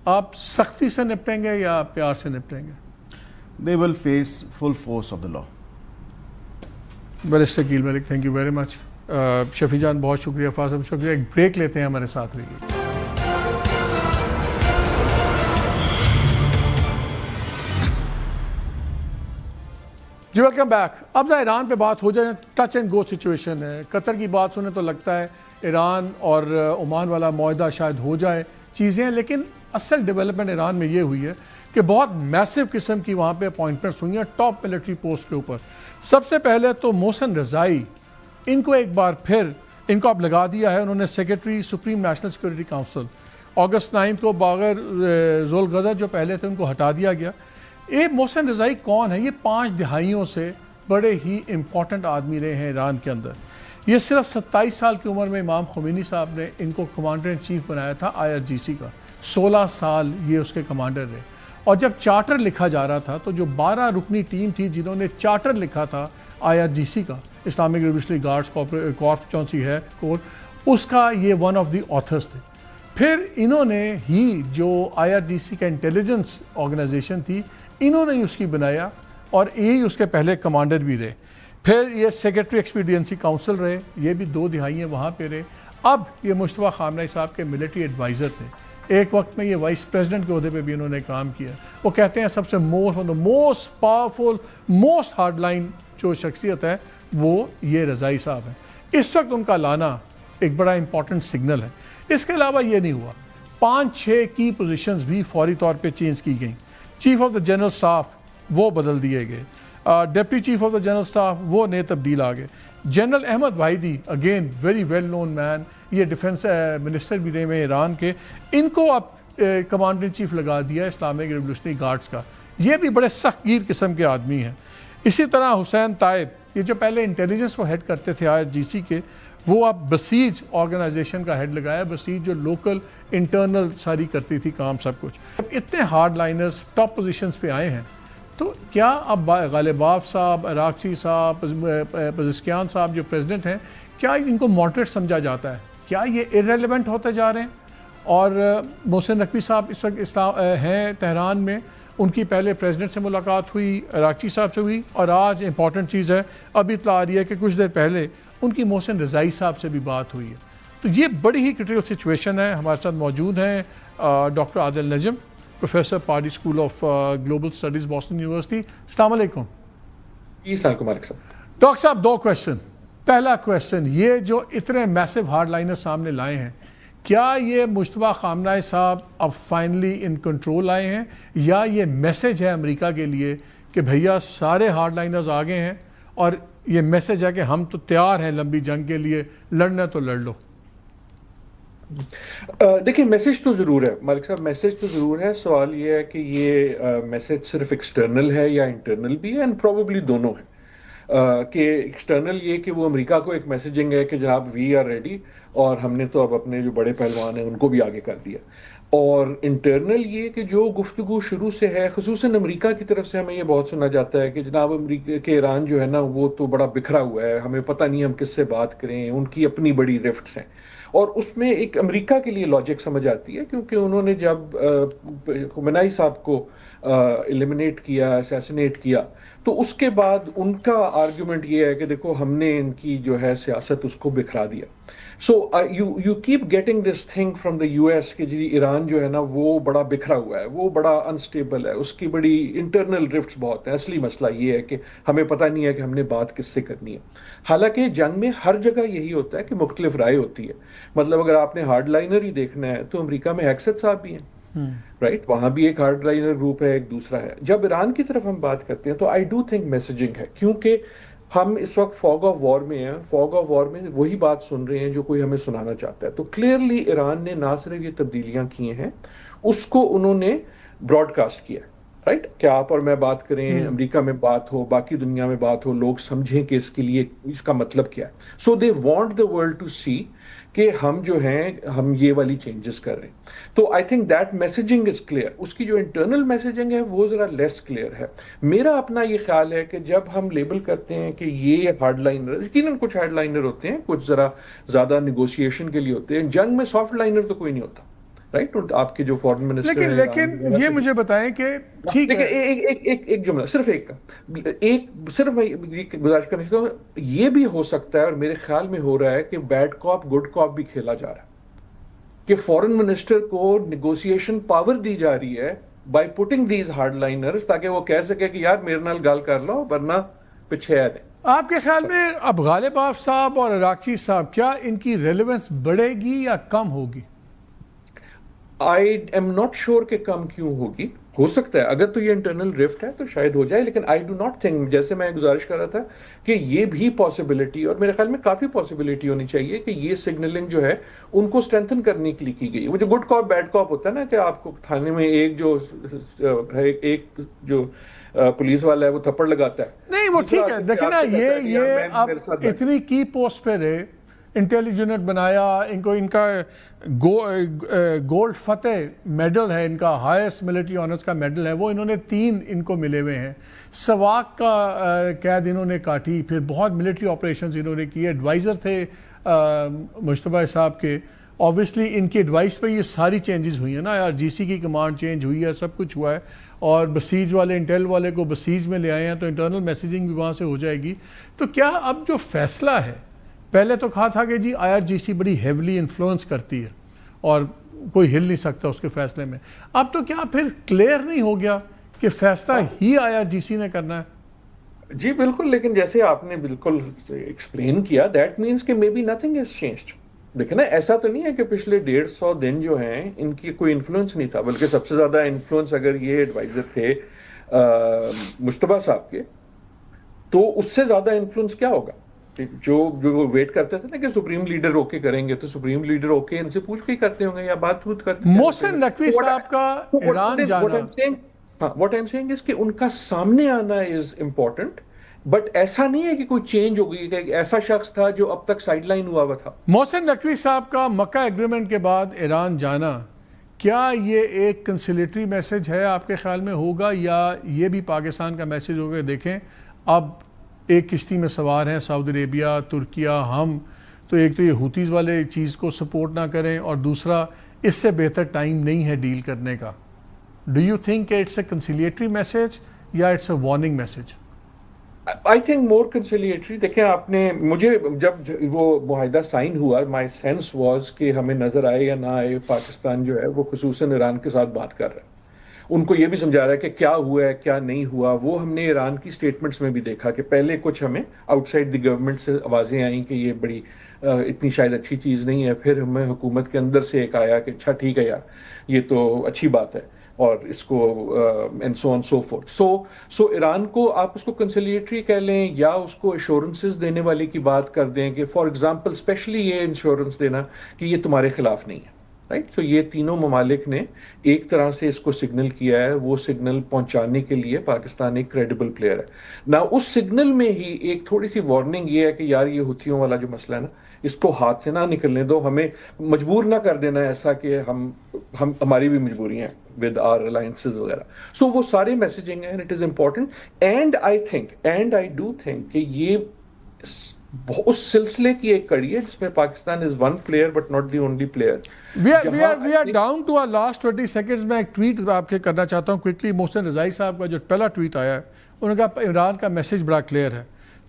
آپ سختی سے نپٹیں گے یا پیار سے نپٹیں گے؟ They will face full force of the law. Barrister Shakeel Malik, thank you very much. Shafi Jan بہت شکریہ, فاضل شکریہ. ایک بریک لیتے ہیں, ہمارے ساتھ رہیے. جی ویلکم بیک. اب ذرا ایران پہ بات ہو جائے. ٹچ اینڈ گو سچویشن ہے. قطر کی بات سنیں تو لگتا ہے ایران اور عمان والا معاہدہ شاید ہو جائے چیزیں, لیکن اصل ڈیولپمنٹ ایران میں یہ ہوئی ہے کہ بہت میسو قسم کی وہاں پہ اپوائنٹمنٹس ہوئی ہیں ٹاپ ملٹری پوسٹ کے اوپر. سب سے پہلے تو محسن رضائی, ان کو ایک بار پھر ان کو اب لگا دیا ہے, انہوں نے secretary supreme national security council. اگست 9 کو باغر ذوالغدر جو پہلے تھے ان کو ہٹا دیا گیا. یہ محسن رضائی کون ہے؟ یہ 5 دہائیوں سے بڑے ہی امپورٹنٹ آدمی رہے ہیں ایران کے اندر. یہ صرف 27 سال کی عمر میں امام خمینی صاحب نے ان کو کمانڈر ان چیف بنایا تھا IRGC کا. 16 سال یہ اس کے کمانڈر رہے. اور جب چارٹر لکھا جا رہا تھا تو جو 12 رکنی ٹیم تھی جنہوں نے چارٹر لکھا تھا IRGC کا, اسلامک ریولیوشنری گارڈز کارپ چونسی ہے کورس, اس کا یہ ون آف دی آتھرز تھے. پھر انہوں نے ہی جو IRGC کا انٹیلیجنس آرگنائزیشن تھی, انہوں نے اس کی بنایا اور یہی اس کے پہلے کمانڈر بھی رہے. پھر یہ سیکرٹری ایکسپیڈینسی کاؤنسل رہے, یہ بھی 2 دہائیاں وہاں پہ رہے. اب یہ مصطفیٰ خامنہ ای صاحب کے ملٹری ایڈوائزر تھے. ایک وقت میں یہ وائس پریزیڈنٹ کے عہدے پہ بھی انہوں نے کام کیا. وہ کہتے ہیں سب سے most powerful most hard line جو شخصیت ہے وہ یہ رضائی صاحب ہیں. اس وقت ان کا لانا ایک بڑا امپورٹنٹ سگنل ہے. اس کے علاوہ یہ نہیں ہوا, 5-6 کی پوزیشنز بھی فوری طور پہ چینج کی گئیں. Chief of the general staff وہ بدل دیے گئے, deputy chief of the general staff وہ نئے تبدیل آ گئے. General Ahmad Vahidi again very well known man, یہ ڈیفنس منسٹر بھی رہے ہیں ایران کے, ان کو اب کمانڈر ان چیف لگا دیا اسلامک ریولیوشنری گارڈز کا. یہ بھی بڑے سخت گیر قسم کے آدمی ہیں. اسی طرح حسین طائب, یہ جو پہلے انٹیلیجنس کو ہیڈ کرتے تھے IRGC کے, وہ اب بسیج آرگنائزیشن کا ہیڈ لگایا. بسیج جو لوکل انٹرنل ساری کرتی تھی کام سب کچھ. اب اتنے ہارڈ لائنرز ٹاپ پوزیشنز پہ آئے ہیں, تو کیا اب غالباف صاحب, عراقچی صاحب, پزشکیان صاحب جو پریزیڈنٹ ہیں, کیا ان کو ماڈریٹ سمجھا جاتا ہے؟ کیا یہ ارریلیونٹ ہوتے جا رہے ہیں؟ اور محسن نقوی صاحب اس وقت ہیں ٹہران میں, ان کی پہلے پریزیڈنٹ سے ملاقات ہوئی, عراقچی صاحب سے ہوئی, اور آج امپورٹنٹ چیز ہے ابھی اطلاع آ رہی ہے کہ کچھ دیر پہلے ان کی محسن رضائی صاحب سے بھی بات ہوئی ہے. تو یہ بڑی ہی کرٹیکل سچویشن ہے. ہمارے ساتھ موجود ہیں doctor Adil Najam, professor Pardee school of global studies Boston university. السلام علیکم. السلام علیکم مالک صاحب. ڈاکٹر صاحب 2 کویشچن. پہلا کویشچن, یہ جو اتنے میسو ہارڈ لائنر سامنے لائے ہیں, کیا یہ مجتبیٰ خامنہ صاحب اب فائنلی ان کنٹرول آئے ہیں, یا یہ میسج ہے امریکہ کے لیے کہ بھیا سارے ہارڈ لائنرز آگے ہیں, اور یہ میسج ہے کہ ہم تو تیار ہیں لمبی جنگ کے لیے, لڑنا تو لڑ لو؟ دیکھیں میسج تو ضرور ہے مالک صاحب, میسج تو ضرور ہے. سوال یہ ہے کہ یہ میسج صرف ایکسٹرنل ہے یا انٹرنل بھی ہے, اینڈ پروبیبلی دونوں ہے. کہ ایکسٹرنل یہ کہ وہ امریکہ کو ایک میسیجنگ ہے کہ جناب وی آر ریڈی, اور ہم نے تو اب اپنے جو بڑے پہلوان ہیں ان کو بھی آگے کر دیا. اور انٹرنل یہ کہ جو گفتگو شروع سے ہے, خصوصاً امریکہ کی طرف سے ہمیں یہ بہت سنا جاتا ہے کہ جناب امریکہ کے ایران جو ہے نا وہ تو بڑا بکھرا ہوا ہے, ہمیں پتہ نہیں ہم کس سے بات کریں, ان کی اپنی بڑی رفٹس ہیں. اور اس میں ایک امریکہ کے لیے لاجک سمجھ آتی ہے, کیونکہ انہوں نے جب خمینائی صاحب کو ایلیمنیٹ کیا, اسیسنیٹ کیا, تو اس کے بعد ان کا آرگیومنٹ یہ ہے کہ دیکھو ہم نے ان کی جو ہے سیاست اس کو بکھرا دیا. So you keep getting this thing from the US کہ جی ایران جو ہے نا وہ بڑا بکھرا ہوا ہے, وہ بڑا انسٹیبل ہے, اس کی بڑی انٹرنل رفٹس بہت ہیں. اصلی مسئلہ یہ ہے کہ ہمیں پتہ نہیں ہے کہ ہم نے بات کس سے کرنی ہے. حالانکہ جنگ میں ہر جگہ یہی ہوتا ہے کہ مختلف رائے ہوتی ہے. مطلب اگر آپ نے ہارڈ لائنر ہی دیکھنا ہے تو امریکہ میں ہیکسٹ صاحب بھی ہیں, رائٹ, وہاں بھی ایک ہارڈ لائنر گروپ ہے, ایک دوسرا ہے. جب ایران کی طرف ہم بات کرتے ہیں تو آئی ڈو تھنک میسیجنگ ہے, کیونکہ ہم اس وقت فوگ آف وار میں ہیں. فوگ آف وار میں وہی بات سن رہے ہیں جو کوئی ہمیں سنانا چاہتا ہے. تو کلیئرلی ایران نے نہ صرف یہ تبدیلیاں کی ہیں, اس کو انہوں نے براڈ کاسٹ کیا, رائٹ, کہ آپ اور میں بات کریں, امریکہ میں بات ہو, باقی دنیا میں بات ہو, لوگ سمجھیں کہ اس کے لیے اس کا مطلب کیا ہے. So they want the world to see کہ ہم جو ہیں ہم یہ والی چینجز کر رہے ہیں. تو I think that messaging is clear. اس کی جو انٹرنل میسیجنگ ہے وہ ذرا لیس کلیئر ہے. میرا اپنا یہ خیال ہے کہ جب ہم لیبل کرتے ہیں کہ یہ ہارڈ لائنر, یقیناً کچھ ہارڈ لائنر ہوتے ہیں, کچھ ذرا زیادہ نیگوشیشن کے لیے ہوتے ہیں. جنگ میں سافٹ لائنر تو کوئی نہیں ہوتا, رائٹ, آپ کے جو فورن منسٹر ہیں. لیکن یہ مجھے بتائیں کہ ٹھیک ہے, ایک جملہ صرف صرف میں گزارش کرنا چاہتا ہوں, یہ بھی ہو سکتا ہے اور میرے خیال میں ہو رہا ہے کہ بیڈ کاپ گڈ کاپ بھی کھیلا جا رہا ہے, کہ فورن منسٹر کو نیگوشیشن پاور دی جا رہی ہے by putting these hard liners, تاکہ وہ کہہ سکے کہ یار میرے نال گال کر لو ورنہ پیچھے آ جائیں. آپ کے خیال میں اب غالباف صاحب اور عراقچی صاحب, کیا ان کی ریلیونس بڑھے گی یا کم ہوگی؟ I am not sure کہ کم کیوں ہوگی. ہو سکتا ہے اگر تو یہ انٹرنل رفٹ ہے تو شاید ہو جائے, لیکن I do not think, جیسے میں گزارش کر رہا تھا کہ یہ بھی پاسبلٹی, اور میرے خیال میں کافی پاسبلٹی ہونی چاہیے کہ یہ سگنلنگ جو ہے ان کو اسٹرینتھن کرنے کے لیے کی گئی. وہ جو گڈ کاپ بیڈ کاپ ہوتا ہے نا, کہ آپ کو تھانے میں ایک جو پولیس والا ہے وہ تھپڑ لگاتا ہے, نہیں وہ ٹھیک ہے, دیکھیں نا یہ اب اتنی کی پوسٹ پہ رہے, انٹیلیجنٹ بنایا ان کو, ان کا گولڈ فتح میڈل ہے, ان کا ہائیسٹ ملٹری آنرز کا میڈل ہے, وہ انہوں نے 3 ان کو ملے ہوئے ہیں. سواک کا قید انہوں نے کاٹی, پھر بہت ملٹری آپریشنز انہوں نے کیے, ایڈوائزر تھے مجتبیٰ صاحب کے. اوبویسلی ان کی ایڈوائس پہ یہ ساری چینجز ہوئی ہیں نا, RGC کی کمانڈ چینج ہوئی ہے, سب کچھ ہوا ہے, اور بسیج والے انٹیل والے کو بسیج میں لے آئے ہیں, تو انٹرنل میسیجنگ بھی وہاں سے ہو جائے گی. تو کیا اب جو فیصلہ ہے, پہلے تو کہا تھا کہ جی IRGC بڑی ہیولی انفلوئنس کرتی ہے, اور کوئی ہل نہیں سکتا اس کے فیصلے میں. اب تو کیا پھر کلیئر نہیں ہو گیا کہ فیصلہ ہی IRGC نے کرنا ہے؟ جی بالکل, لیکن جیسے آپ نے بالکل ایکسپلین کیا, دیٹ مینس کہ may be nothing has changed. دیکھیں نا, ایسا تو نہیں ہے کہ پچھلے 150 دن جو ہیں ان کی کوئی انفلوئنس نہیں تھا, بلکہ سب سے زیادہ انفلوئنس اگر یہ ایڈوائزر تھے مشتبہ صاحب کے, تو اس سے زیادہ انفلوئنس کیا ہوگا؟ جو ویٹ کرتے تھے نا کہ سپریم لیڈر اوکے کریں گے, تو سپریم لیڈر اوکے ان سے پوچھ کے کرتے ہوں گے یا بات چیت کرتے ہیں. محسن نقوی صاحب کا ایران جانا, what I'm saying is کہ ان کا سامنے آنا is important, بٹ ایسا نہیں ہے کہ کوئی چینج ہو گئی, کہ ایسا شخص تھا جو اب تک سائیڈ لائن ہوا تھا. محسن نقوی صاحب کا مکہ ایگریمنٹ کے بعد ایران جانا, کیا یہ ایک کنسلیٹری میسج ہے آپ کے خیال میں ہوگا, یا یہ بھی پاکستان کا میسج ہوگا؟ دیکھیں اب ایک کشتی میں سوار ہیں سعودی عربیہ, ترکیہ, ہم تو ایک تو یہ ہوتیز والے چیز کو سپورٹ نہ کریں, اور دوسرا اس سے بہتر ٹائم نہیں ہے ڈیل کرنے کا. ڈو یو تھنک کہ اٹس اے کنسیلیٹری میسج یا it's a warning message? I think more conciliatory. دیکھیں آپ نے, مجھے جب وہ معاہدہ سائن ہوا, مائی سینس واز کہ ہمیں نظر آئے یا نہ آئے, پاکستان جو ہے وہ خصوصاً ایران کے ساتھ بات کر رہا ہے, ان کو یہ بھی سمجھا رہا ہے کہ کیا ہوا ہے کیا نہیں ہوا. وہ ہم نے ایران کی سٹیٹمنٹس میں بھی دیکھا کہ پہلے کچھ ہمیں آؤٹ سائڈ دی گورنمنٹ سے آوازیں آئیں کہ یہ بڑی اتنی شاید اچھی چیز نہیں ہے, پھر ہمیں حکومت کے اندر سے ایک آیا کہ اچھا ٹھیک ہے یار یہ تو اچھی بات ہے, اور اس کو and so on so forth. So Iran کو آپ اس کو کنسیلیٹری کہہ لیں یا اس کو ایشورنسز دینے والی کی بات کر دیں, کہ فار ایگزامپل اسپیشلی یہ انشورنس دینا کہ یہ تمہارے خلاف نہیں ہے, رائٹ. تو یہ تینوں ممالک نے ایک طرح سے اس کو سگنل کیا ہے, وہ سگنل پہنچانے کے لیے پاکستان ایک کریڈیبل پلیئر ہے. نہ اس سگنل میں ہی ایک تھوڑی سی وارننگ یہ ہے کہ یار یہ ہوتھیوں والا جو مسئلہ ہے نا, اس کو ہاتھ سے نہ نکلنے دو, ہمیں مجبور نہ کر دینا ایسا کہ ہماری بھی مجبوری ہیں ود آر الائنسز وغیرہ. سو وہ سارے میسیجنگ ہیں, it is important. And I do think کہ یہ اس سلسلے کی ایک کڑی ہے جس میں Pakistan is one player but not the only player. We are down to our last 20 seconds. میں ایک ٹویٹ آپ کے کرنا چاہتا ہوں کوئکلی. محسن رضائی صاحب کا جو پہلا ٹویٹ آیا ہے, انہوں نے کہا ایران کا میسج بڑا کلیئر ہے,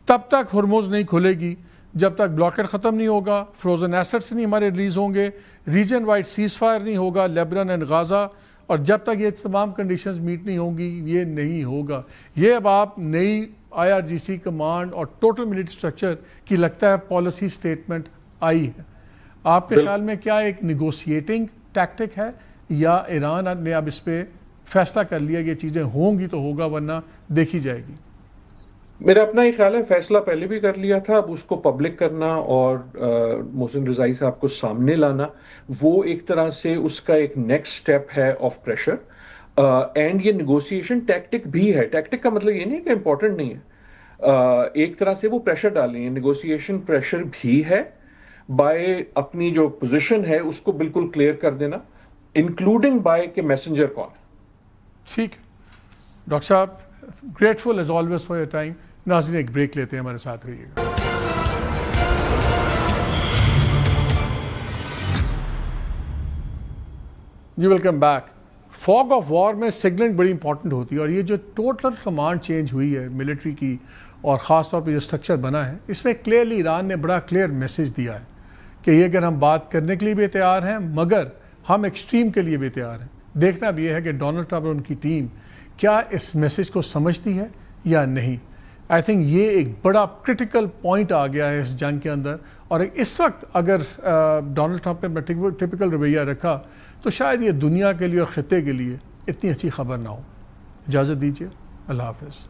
تب تک ہرمز نہیں کھلے گی جب تک بلاکر ختم نہیں ہوگا, فروزن ایسٹس نہیں ہمارے ریلیز ہوں گے, ریجن وائڈ سیز فائر نہیں ہوگا لیبنان اینڈ غازہ, اور جب تک یہ تمام کنڈیشنز میٹ نہیں ہوں گی یہ نہیں ہوگا. یہ اب آپ نئی IRGC کمانڈ اور ٹوٹل ملٹری سٹرکچر کی لگتا ہے پالیسی سٹیٹمنٹ آئی ہے. آپ کے خیال میں کیا ایک نیگوسیٹنگ ٹیکٹک ہے, یا ایران نے اب اس پہ فیصلہ کر لیا کہ یہ چیزیں ہوں گی تو ہوگا ورنہ دیکھی جائے گی؟ میرا اپنا ہی خیال ہے, فیصلہ پہلے بھی کر لیا تھا, اب اس کو پبلک کرنا اور محسن رضائی صاحب کو سامنے لانا, وہ ایک طرح سے اس کا ایک نیکسٹ سٹیپ ہے آف پریشر. اینڈ یہ نیگوسیشن ٹیکٹک بھی ہے. ٹیکٹک کا مطلب یہ نہیں کہ امپورٹنٹ نہیں ہے, ایک طرح سے وہ پریشر ڈالیں, نیگوسیشن پریشر بھی ہے, بائی اپنی جو پوزیشن ہے اس کو بالکل کلیئر کر دینا, انکلوڈنگ بائی کہ میسنجر کون ہے. ٹھیک ڈاکٹر صاحب, grateful as always for your time. ناظرین ایک بریک لیتے ہیں, ہمارے ساتھ رہیے گا. جی welcome back. Fog of war میں سگنلنگ بڑی امپورٹنٹ ہوتی ہے, اور یہ جو ٹوٹل کمانڈ چینج ہوئی ہے ملٹری کی, اور خاص طور پہ جو اسٹرکچر بنا ہے, اس میں کلیئرلی ایران نے بڑا کلیئر میسج دیا ہے کہ یہ اگر ہم بات کرنے کے لیے بھی تیار ہیں مگر ہم ایکسٹریم کے لیے بھی تیار ہیں. دیکھنا بھی یہ ہے کہ ڈونلڈ ٹرمپ اور ان کی ٹیم کیا اس میسج کو سمجھتی ہے یا نہیں. آئی تھنک یہ ایک بڑا کرٹیکل پوائنٹ آ گیا ہے اس جنگ کے اندر, اور اس وقت اگر ڈونلڈ ٹرمپ نے ٹپیکل رویہ رکھا تو شاید یہ دنیا کے لیے اور خطے کے لیے اتنی اچھی خبر نہ ہو. اجازت دیجیے, اللہ حافظ.